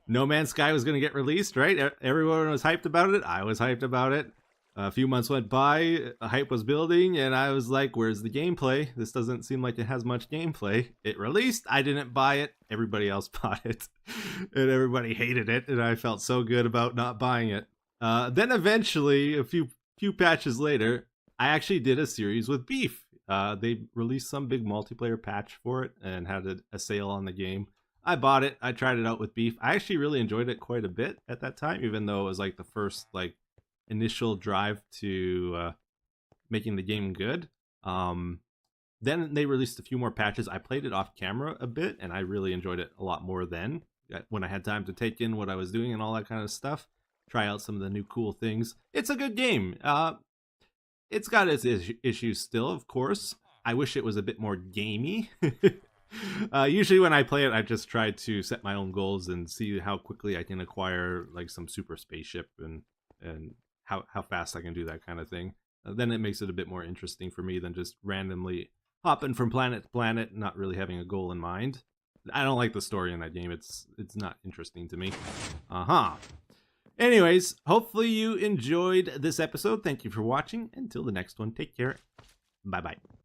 No Man's Sky was going to get released, right? Everyone was hyped about it. I was hyped about it. A few months went by, the hype was building, and I was like, where's the gameplay? This doesn't seem like it has much gameplay. It released, I didn't buy it, everybody else bought it, and everybody hated it, and I felt so good about not buying it. Then eventually, a few patches later, I actually did a series with Beef. They released some big multiplayer patch for it, and had a sale on the game. I bought it, I tried it out with Beef. I actually really enjoyed it quite a bit at that time, even though it was like the first, like, initial drive to making the game good. Then they released a few more patches. I played it off camera a bit, and I really enjoyed it a lot more then, when I had time to take in what I was doing and all that kind of stuff. Try out some of the new cool things. It's a good game. It's got its issues still, of course. I wish it was a bit more gamey. Usually when I play it, I just try to set my own goals and see how quickly I can acquire like some super spaceship and how fast I can do that kind of thing. Then it makes it a bit more interesting for me than just randomly hopping from planet to planet, not really having a goal in mind. I don't like the story in that game. It's not interesting to me. Anyways, hopefully you enjoyed this episode. Thank you for watching. Until the next one, take care. Bye-bye.